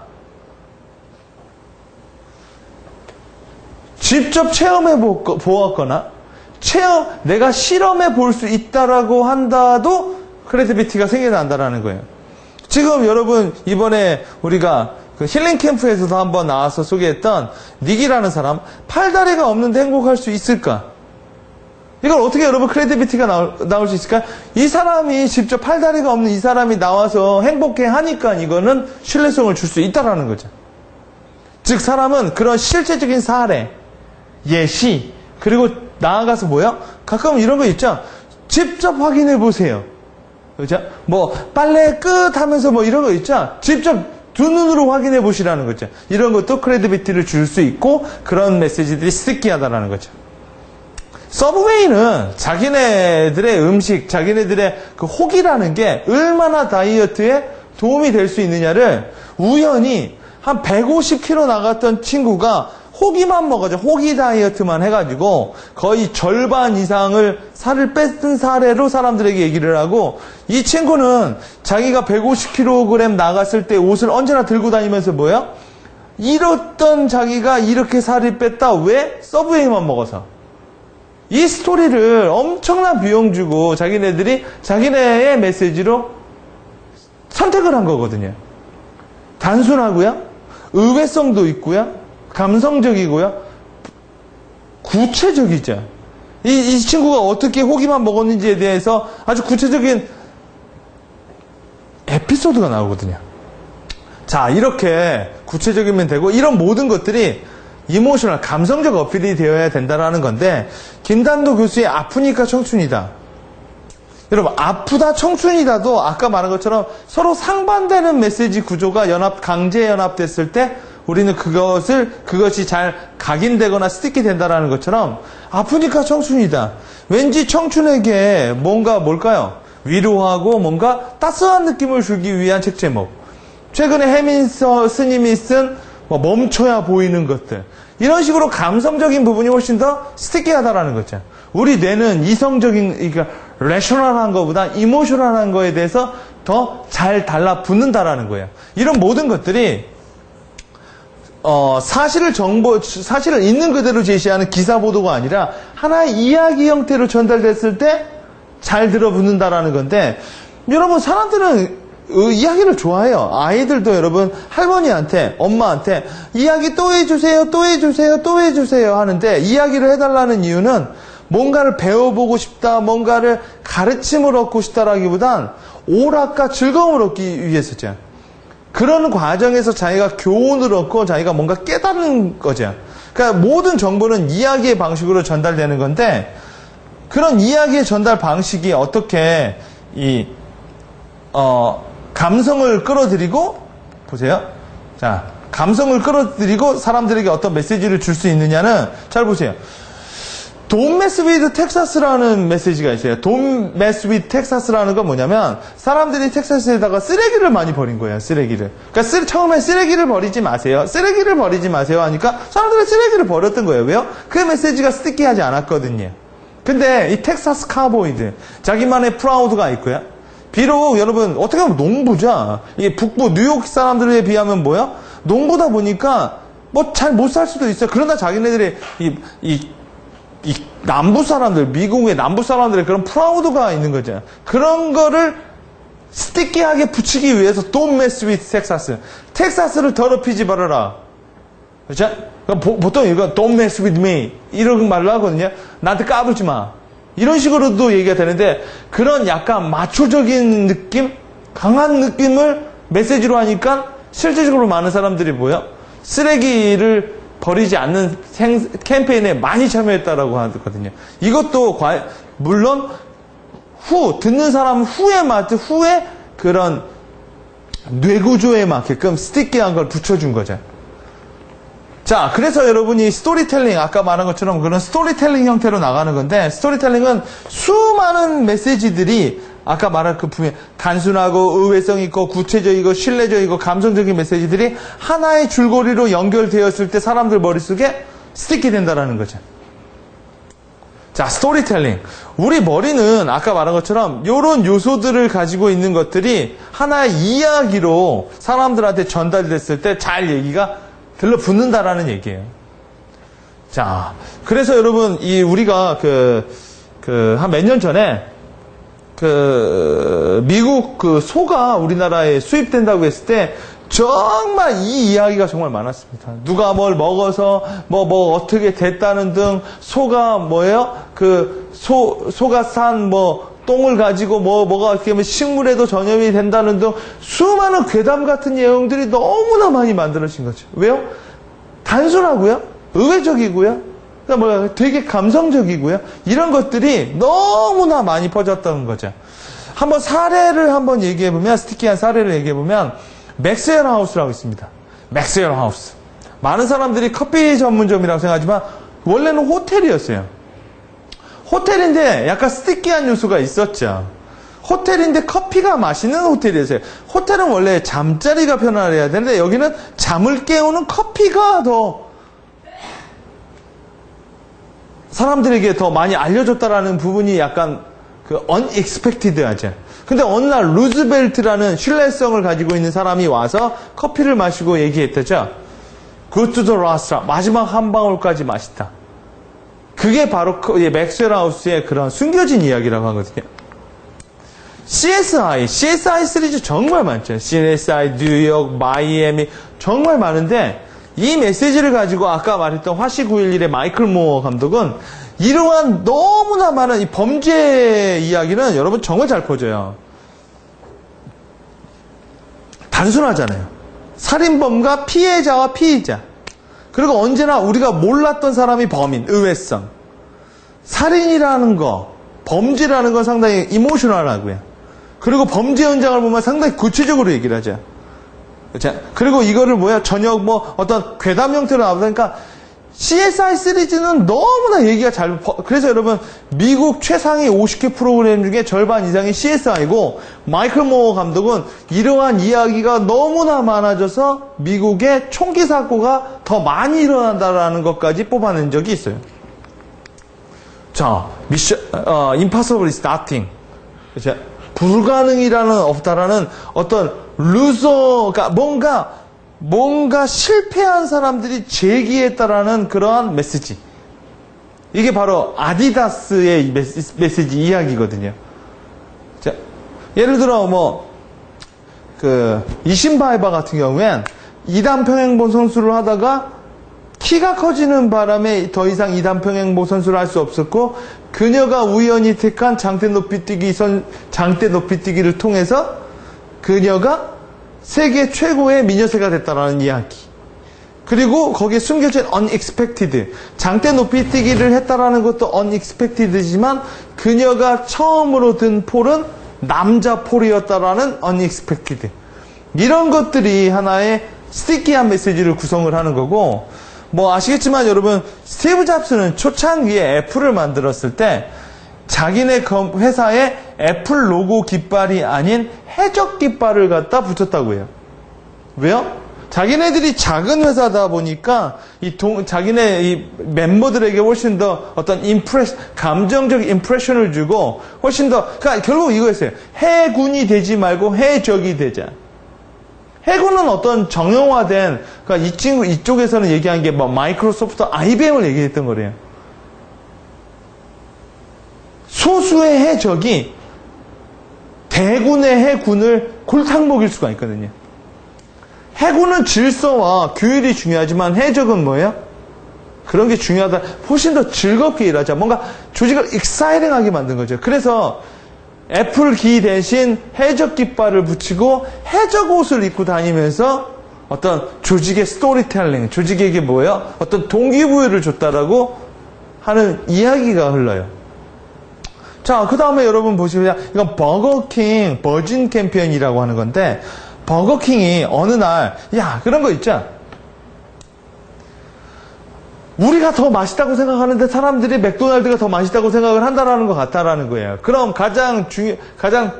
직접 체험해 보았거나 내가 실험해 볼 수 있다라고 한다도 크레디비티가 생겨난다라는 거예요. 지금 여러분 이번에 우리가 그 힐링 캠프에서도 한번 나와서 소개했던 닉이라는 사람, 팔다리가 없는데 행복할 수 있을까? 이걸 어떻게 여러분 크레디비티가 나올 수 있을까? 이 사람이 직접 팔다리가 없는 이 사람이 나와서 행복해 하니까 이거는 신뢰성을 줄 수 있다라는 거죠. 즉 사람은 그런 실제적인 사례, 예시, 그리고 나아가서 뭐야? 가끔 이런 거 있죠? 직접 확인해 보세요. 그죠? 뭐 빨래 끝 하면서 뭐 이런 거 있죠? 직접 두 눈으로 확인해 보시라는 거죠. 이런 것도 크레디비티를 줄 수 있고 그런 메시지들이 스티키하다라는 거죠. 서브웨이는 자기네들의 음식, 자기네들의 그 혹이라는 게 얼마나 다이어트에 도움이 될 수 있느냐를 우연히 한 150kg 나갔던 친구가 호기만 먹어죠. 호기 다이어트만 해가지고 거의 절반 이상을 살을 뺐던 사례로 사람들에게 얘기를 하고, 이 친구는 자기가 150kg 나갔을 때 옷을 언제나 들고 다니면서 뭐야? 이렇던 자기가 이렇게 살이 뺐다. 왜? 서브웨이만 먹어서. 이 스토리를 엄청난 비용 주고 자기네들이 자기네의 메시지로 선택을 한 거거든요. 단순하고요, 의외성도 있고요, 감성적이고요, 구체적이죠. 이 친구가 어떻게 호기만 먹었는지에 대해서 아주 구체적인 에피소드가 나오거든요. 자, 이렇게 구체적이면 되고, 이런 모든 것들이 이모셔널, 감성적 어필이 되어야 된다는 건데, 김단도 교수의 아프니까 청춘이다. 여러분, 아프다, 청춘이다도 아까 말한 것처럼 서로 상반되는 메시지 구조가 강제 연합됐을 때 우리는 그것이 잘 각인되거나 스티키 된다라는 것처럼, 아프니까 청춘이다. 왠지 청춘에게 뭘까요? 위로하고 뭔가 따스한 느낌을 주기 위한 책 제목. 최근에 해민서 스님이 쓴 멈춰야 보이는 것들. 이런 식으로 감성적인 부분이 훨씬 더 스티키하다라는 거죠. 우리 뇌는 이성적인, 그러니까 레셔널한 것보다 이모셔널한 거에 대해서 더 잘 달라붙는다라는 거예요. 이런 모든 것들이 사실을 있는 그대로 제시하는 기사 보도가 아니라 하나의 이야기 형태로 전달됐을 때 잘 들어붙는다라는 건데, 여러분, 사람들은 이야기를 좋아해요. 아이들도 여러분, 할머니한테, 엄마한테 이야기 또 해주세요, 또 해주세요, 또 해주세요 하는데, 이야기를 해달라는 이유는 뭔가를 배워보고 싶다, 뭔가를 가르침을 얻고 싶다라기보단 오락과 즐거움을 얻기 위해서죠. 그런 과정에서 자기가 교훈을 얻고 자기가 뭔가 깨달은 거죠. 그러니까 모든 정보는 이야기의 방식으로 전달되는 건데, 그런 이야기의 전달 방식이 어떻게 감성을 끌어들이고, 보세요. 자, 감성을 끌어들이고 사람들에게 어떤 메시지를 줄 수 있느냐는, 잘 보세요. Don't mess with Texas라는 메시지가 있어요. Don't mess with Texas라는 건 뭐냐면, 사람들이 텍사스에다가 쓰레기를 많이 버린 거예요. 쓰레기를. 그러니까 처음에 쓰레기를 버리지 마세요. 쓰레기를 버리지 마세요 하니까 사람들이 쓰레기를 버렸던 거예요. 왜요? 그 메시지가 스티키하지 않았거든요. 근데 이 텍사스 카보이드, 자기만의 프라우드가 있고요. 비록 여러분, 어떻게 보면 농부죠. 이게 북부 뉴욕 사람들에 비하면 뭐야? 농부다 보니까 잘 못 살 수도 있어요. 그러나 자기네들이 이 남부 사람들, 미국의 남부 사람들의 그런 프라우드가 있는 거죠. 그런 거를 스티키하게 붙이기 위해서 Don't mess with Texas. 텍사스를 더럽히지 말아라. 그렇죠? 보통 이거 Don't mess with me 이런 말로 하거든요. 나한테 까불지 마. 이런 식으로도 얘기가 되는데, 그런 약간 마초적인 느낌, 강한 느낌을 메시지로 하니까 실질적으로 많은 사람들이 뭐야? 쓰레기를 버리지 않는 캠페인에 많이 참여했다라고 하거든요. 이것도 물론 듣는 사람 후에 그런 뇌구조에 맞게끔 스티키한 걸 붙여준 거죠. 자, 그래서 여러분이 스토리텔링, 아까 말한 것처럼 그런 스토리텔링 형태로 나가는 건데, 스토리텔링은 수많은 메시지들이 아까 말한 그 분야, 단순하고 의외성 있고 구체적이고 신뢰적이고 감성적인 메시지들이 하나의 줄거리로 연결되었을 때 사람들 머릿속에 스티키 된다라는 거죠. 자, 스토리텔링. 우리 머리는 아까 말한 것처럼 이런 요소들을 가지고 있는 것들이 하나의 이야기로 사람들한테 전달됐을 때 잘 얘기가 들러붙는다라는 얘기예요. 자, 그래서 여러분, 우리가 한 몇 년 전에 미국 소가 우리나라에 수입된다고 했을 때 정말 이 이야기가 정말 많았습니다. 누가 뭘 먹어서 어떻게 됐다는 등 소가 뭐예요? 소가 산 똥을 가지고 뭐가 어떻게 하면 식물에도 전염이 된다는 등 수많은 괴담 같은 내용들이 너무나 많이 만들어진 거죠. 왜요? 단순하고요. 의외적이고요. 되게 감성적이고요. 이런 것들이 너무나 많이 퍼졌다는 거죠. 한번 사례를 한번 얘기해보면, 스티키한 사례를 얘기해보면, 맥스웰 하우스라고 있습니다. 맥스웰 하우스. 많은 사람들이 커피 전문점이라고 생각하지만, 원래는 호텔이었어요. 호텔인데 약간 스티키한 요소가 있었죠. 호텔인데 커피가 맛있는 호텔이었어요. 호텔은 원래 잠자리가 편안해야 되는데, 여기는 잠을 깨우는 커피가 더 사람들에게 더 많이 알려줬다라는 부분이 약간 unexpected하죠. 근데 어느 날 루즈벨트라는 신뢰성을 가지고 있는 사람이 와서 커피를 마시고 얘기했다죠. Good to the last, 마지막 한 방울까지 맛있다. 그게 바로 맥스웰 하우스의 그런 숨겨진 이야기라고 하거든요. CSI 시리즈 정말 많죠. CSI, 뉴욕, 마이애미 정말 많은데 이 메시지를 가지고 아까 말했던 화씨 911의 마이클 모어 감독은 이러한 너무나 많은 이 범죄 이야기는 여러분 정말 잘 퍼져요. 단순하잖아요. 살인범과 피해자와 피의자. 그리고 언제나 우리가 몰랐던 사람이 범인, 의외성. 살인이라는 거, 범죄라는 건 상당히 이모셔널하고요. 그리고 범죄 현장을 보면 상당히 구체적으로 얘기를 하죠. 그리고 이거를 저녁 어떤 괴담 형태로 나오니까 CSI 시리즈는 너무나 얘기가 그래서 여러분, 미국 최상위 50개 프로그램 중에 절반 이상이 CSI고, 마이클 모어 감독은 이러한 이야기가 너무나 많아져서 미국의 총기 사고가 더 많이 일어난다라는 것까지 뽑아낸 적이 있어요. 자, impossible is nothing. 불가능이라는 없다라는 어떤 루저가 뭔가 실패한 사람들이 제기했다라는 그러한 메시지. 이게 바로 아디다스의 메시지 이야기거든요. 자, 예를 들어 이신바에바 같은 경우엔 2단 평행보 선수를 하다가 키가 커지는 바람에 더 이상 2단 평행보 선수를 할 수 없었고, 그녀가 우연히 택한 장대 높이뛰기를 통해서 그녀가 세계 최고의 미녀새가 됐다라는 이야기. 그리고 거기에 숨겨진 unexpected. 장대 높이뛰기를 했다라는 것도 unexpected지만 그녀가 처음으로 든 폴은 남자 폴이었다라는 unexpected. 이런 것들이 하나의 스티키한 메시지를 구성을 하는 거고, 아시겠지만 여러분, 스티브 잡스는 초창기에 애플을 만들었을 때 자기네 회사에 애플 로고 깃발이 아닌 해적 깃발을 갖다 붙였다고 해요. 왜요? 자기네들이 작은 회사다 보니까 자기네 이 멤버들에게 훨씬 더 어떤 감정적 임프레션을 주고 훨씬 더, 그러니까 결국 이거였어요. 해군이 되지 말고 해적이 되자. 해군은 어떤 정형화된, 그러니까 이쪽에서는 얘기한 게 마이크로소프트, IBM을 얘기했던 거래요. 소수의 해적이 대군의 해군을 골탕 먹일 수가 있거든요. 해군은 질서와 규율이 중요하지만 해적은 뭐예요? 그런 게 중요하다. 훨씬 더 즐겁게 일하자. 뭔가 조직을 익사이팅하게 만든 거죠. 그래서 애플 기 대신 해적 깃발을 붙이고 해적 옷을 입고 다니면서 어떤 조직의 스토리텔링, 조직에게 뭐예요? 어떤 동기부여를 줬다라고 하는 이야기가 흘러요. 자, 그 다음에 여러분 보시면 이건 버거킹 버진 캠페인이라고 하는 건데, 버거킹이 어느 날, 야, 그런 거 있죠? 우리가 더 맛있다고 생각하는데 사람들이 맥도날드가 더 맛있다고 생각을 한다라는 것 같다라는 거예요. 그럼 가장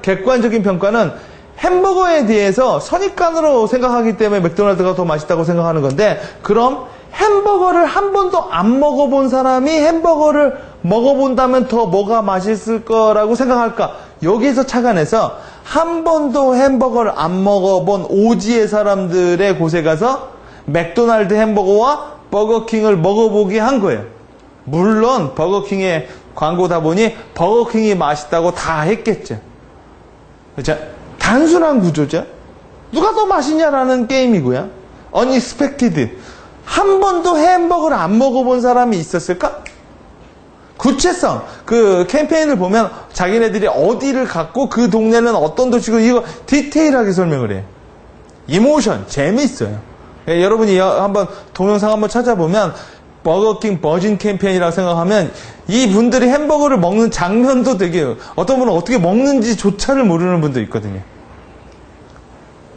객관적인 평가는 햄버거에 대해서 선입관으로 생각하기 때문에 맥도날드가 더 맛있다고 생각하는 건데, 그럼 햄버거를 한 번도 안 먹어본 사람이 햄버거를 먹어본다면 더 뭐가 맛있을 거라고 생각할까? 여기에서 착안해서 한 번도 햄버거를 안 먹어본 오지의 사람들의 곳에 가서 맥도날드 햄버거와 버거킹을 먹어보게 한 거예요. 물론 버거킹의 광고다 보니 버거킹이 맛있다고 다 했겠죠. 그렇죠? 단순한 구조죠. 누가 더 맛있냐라는 게임이고요. unexpected. 한 번도 햄버거를 안 먹어본 사람이 있었을까? 구체성. 그 캠페인을 보면 자기네들이 어디를 갔고 그 동네는 어떤 도시고 이거 디테일하게 설명을 해요. 이모션. 재미있어요. 예, 여러분이 한번 동영상 한번 찾아보면 버거킹 버진 캠페인이라고 생각하면 이분들이 햄버거를 먹는 장면도 되게, 어떤 분은 어떻게 먹는지조차를 모르는 분도 있거든요.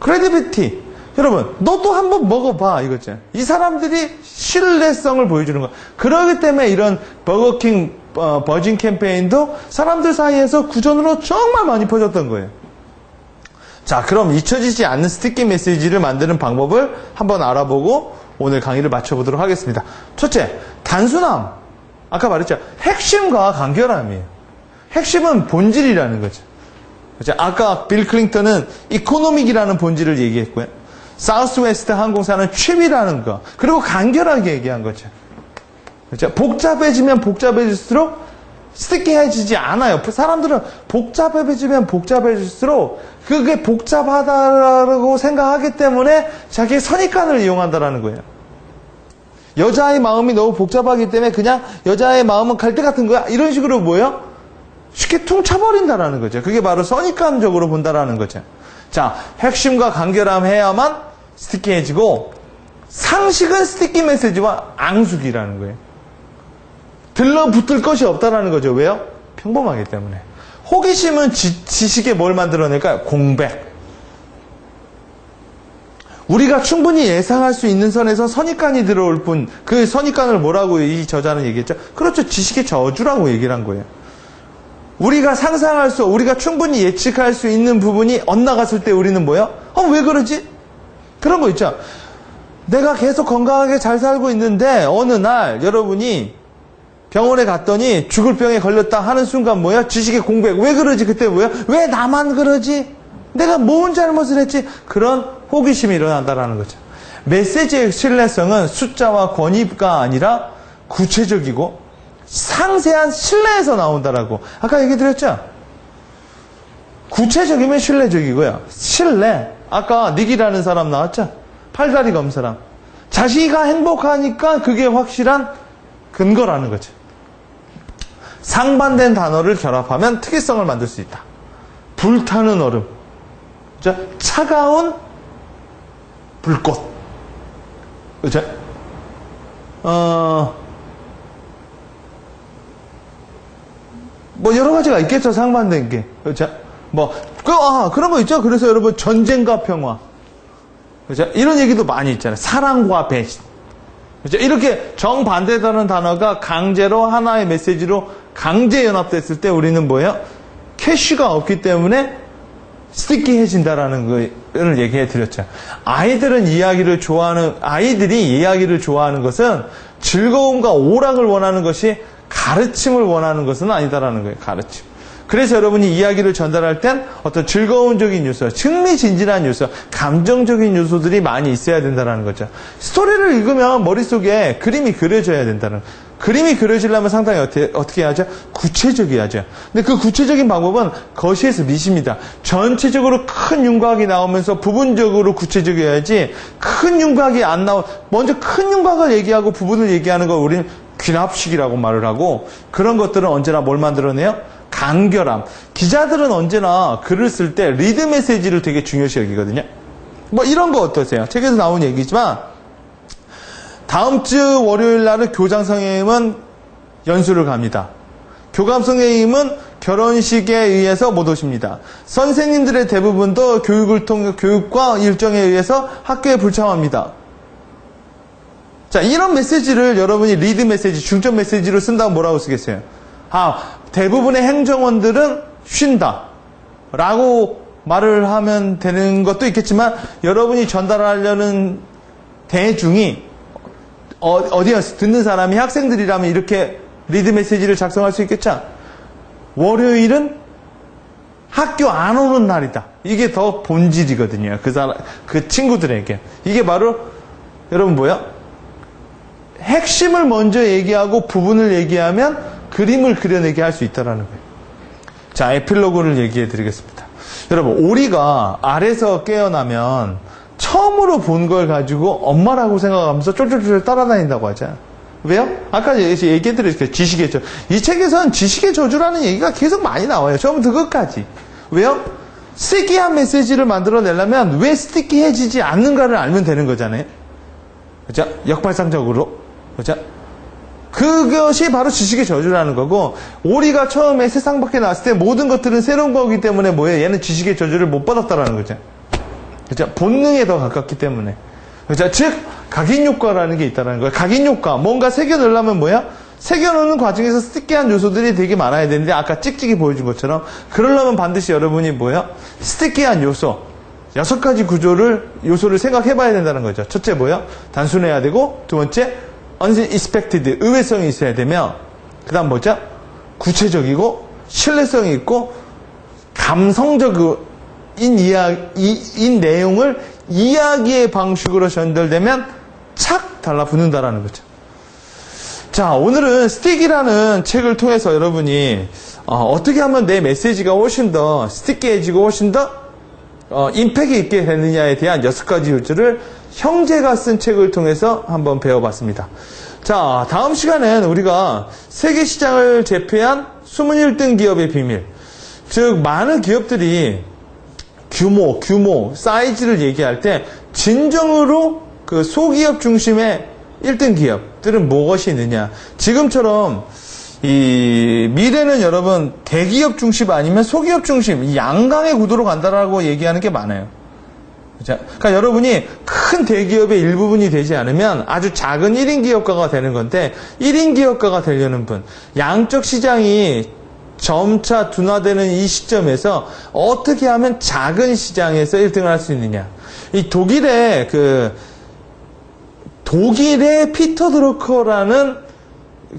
크레디비티. 여러분, 너도 한번 먹어봐, 이거죠. 이 사람들이 신뢰성을 보여주는 거. 그렇기 때문에 이런 버거킹 버진 캠페인도 사람들 사이에서 구전으로 정말 많이 퍼졌던 거예요. 자, 그럼 잊혀지지 않는 스티키 메시지를 만드는 방법을 한번 알아보고 오늘 강의를 마쳐보도록 하겠습니다. 첫째, 단순함. 아까 말했죠. 핵심과 간결함이에요. 핵심은 본질이라는 거죠. 그렇죠? 아까 빌 클린턴은 이코노믹이라는 본질을 얘기했고요. 사우스웨스트 항공사는 취미라는 거. 그리고 간결하게 얘기한 거죠. 그렇죠? 복잡해지면 복잡해질수록 스티키해지지 않아요. 사람들은 복잡해지면 복잡해질수록 그게 복잡하다고 생각하기 때문에 자기의 선입관을 이용한다는 거예요. 여자의 마음이 너무 복잡하기 때문에 그냥 여자의 마음은 갈대 같은 거야. 이런 식으로 뭐예요? 쉽게 퉁쳐버린다는 거죠. 그게 바로 선입관적으로 본다는 거죠. 자, 핵심과 간결함 해야만 스티키해지고, 상식은 스티키 메시지와 앙숙이라는 거예요. 들러붙을 것이 없다라는 거죠. 왜요? 평범하기 때문에. 호기심은 지식에 뭘 만들어낼까요? 공백. 우리가 충분히 예상할 수 있는 선에서 선입관이 들어올 뿐, 그 선입관을 뭐라고 이 저자는 얘기했죠? 그렇죠. 지식의 저주라고 얘기를 한 거예요. 우리가 우리가 충분히 예측할 수 있는 부분이 엇나갔을 때 우리는 뭐예요? 왜 그러지? 그런 거 있죠. 내가 계속 건강하게 잘 살고 있는데 어느 날 여러분이 병원에 갔더니 죽을 병에 걸렸다 하는 순간 뭐야? 지식의 공백. 왜 그러지? 그때 뭐야? 왜 나만 그러지? 내가 뭔 잘못을 했지? 그런 호기심이 일어난다는 거죠. 메시지의 신뢰성은 숫자와 권위가 아니라 구체적이고 상세한 신뢰에서 나온다라고 아까 얘기 드렸죠? 구체적이면 신뢰적이고요. 신뢰. 아까 닉이라는 사람 나왔죠? 팔다리가 없는 사람. 자기가 행복하니까 그게 확실한 근거라는 거죠. 상반된 단어를 결합하면 특이성을 만들 수 있다. 불타는 얼음. 그렇죠? 차가운 불꽃. 그렇죠? 뭐 여러 가지가 있겠죠. 상반된 게. 그렇죠? 그런 거 있죠. 그래서 여러분 전쟁과 평화. 그렇죠? 이런 얘기도 많이 있잖아요. 사랑과 배신. 그렇죠? 이렇게 정반대되는 단어가 강제로 하나의 메시지로 강제 연합됐을 때 우리는 뭐예요? 캐시가 없기 때문에 스티키해진다라는 걸 얘기해 드렸죠. 아이들이 이야기를 좋아하는 것은 즐거움과 오락을 원하는 것이 가르침을 원하는 것은 아니다라는 거예요. 가르침. 그래서 여러분이 이야기를 전달할 땐 어떤 즐거움적인 요소, 흥미진진한 요소, 감정적인 요소들이 많이 있어야 된다는 거죠. 스토리를 읽으면 머릿속에 그림이 그려져야 된다는 거예요. 그림이 그려지려면 상당히 어떻게 해야죠? 구체적이야죠. 근데 그 구체적인 방법은 거시에서 미십니다. 전체적으로 큰 윤곽이 나오면서 부분적으로 구체적이어야지 큰 윤곽이 안 먼저 큰 윤곽을 얘기하고 부분을 얘기하는 걸 우리는 귀납식이라고 말을 하고, 그런 것들은 언제나 뭘 만들어내요? 간결함. 기자들은 언제나 글을 쓸 때 리드 메시지를 되게 중요시 여기거든요. 이런 거 어떠세요? 책에서 나온 얘기지만, 다음 주 월요일 날은 교장 선생님은 연수를 갑니다. 교감 선생님은 결혼식에 의해서 못 오십니다. 선생님들의 대부분도 교육과 일정에 의해서 학교에 불참합니다. 자, 이런 메시지를 여러분이 리드 메시지, 중점 메시지로 쓴다면 뭐라고 쓰겠어요? 대부분의 행정원들은 쉰다. 라고 말을 하면 되는 것도 있겠지만, 여러분이 전달하려는 대중이, 어디에서 듣는 사람이 학생들이라면 이렇게 리드 메시지를 작성할 수 있겠죠? 월요일은 학교 안 오는 날이다. 이게 더 본질이거든요. 그 친구들에게. 이게 바로, 여러분 뭐야? 핵심을 먼저 얘기하고 부분을 얘기하면 그림을 그려내게 할 수 있다는 거예요. 자, 에필로그를 얘기해 드리겠습니다. 여러분, 오리가 알에서 깨어나면 처음으로 본 걸 가지고 엄마라고 생각하면서 쫄쫄쫄 따라다닌다고 하죠. 왜요? 아까 얘기해 드렸어요. 지식의 저주. 이 책에서는 지식의 저주라는 얘기가 계속 많이 나와요. 처음부터 끝까지. 왜요? 스티키한 메시지를 만들어내려면 왜 스티키해지지 않는가를 알면 되는 거잖아요. 그죠? 역발상적으로. 그죠? 그것이 바로 지식의 저주라는 거고, 오리가 처음에 세상 밖에 나왔을 때 모든 것들은 새로운 거기 때문에 뭐예요? 얘는 지식의 저주를 못 받았다라는 거죠. 그죠? 본능에 더 가깝기 때문에. 그죠? 즉, 각인효과라는 게 있다는 거예요. 각인효과. 뭔가 새겨넣으려면 뭐야? 새겨넣는 과정에서 스티키한 요소들이 되게 많아야 되는데, 아까 찍찍이 보여준 것처럼, 그러려면 반드시 여러분이 뭐야? 스티키한 요소. 6가지 요소를 생각해 봐야 된다는 거죠. 첫째 뭐야? 단순해야 되고, 두 번째, unexpected, 의외성이 있어야 되며, 그 다음 뭐죠? 구체적이고, 신뢰성이 있고, 감성적인 내용을 이야기의 방식으로 전달되면 착 달라붙는다라는 거죠. 자, 오늘은 스틱이라는 책을 통해서 여러분이 어떻게 하면 내 메시지가 훨씬 더 스틱해지고 훨씬 더 임팩트 있게 되느냐에 대한 6가지 요소를 형제가 쓴 책을 통해서 한번 배워봤습니다. 자, 다음 시간엔 우리가 세계 시장을 제패한 21등 기업의 비밀, 즉 많은 기업들이 규모, 사이즈를 얘기할 때 진정으로 그 소기업 중심의 1등 기업들은 무엇이 있느냐. 지금처럼 이 미래는 여러분 대기업 중심 아니면 소기업 중심, 이 양강의 구도로 간다라고 얘기하는 게 많아요. 그러니까 여러분이 큰 대기업의 일부분이 되지 않으면 아주 작은 1인 기업가가 되는 건데, 1인 기업가가 되려는 분, 양적 시장이 점차 둔화되는 이 시점에서 어떻게 하면 작은 시장에서 1등을 할 수 있느냐. 이 독일의 피터 드러커라는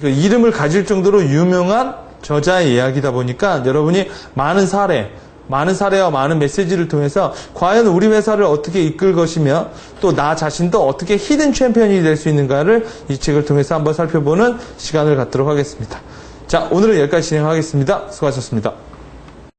그 이름을 가질 정도로 유명한 저자의 이야기다 보니까 여러분이 많은 사례와 많은 메시지를 통해서 과연 우리 회사를 어떻게 이끌 것이며 또 나 자신도 어떻게 히든 챔피언이 될 수 있는가를 이 책을 통해서 한번 살펴보는 시간을 갖도록 하겠습니다. 자, 오늘은 여기까지 진행하겠습니다. 수고하셨습니다.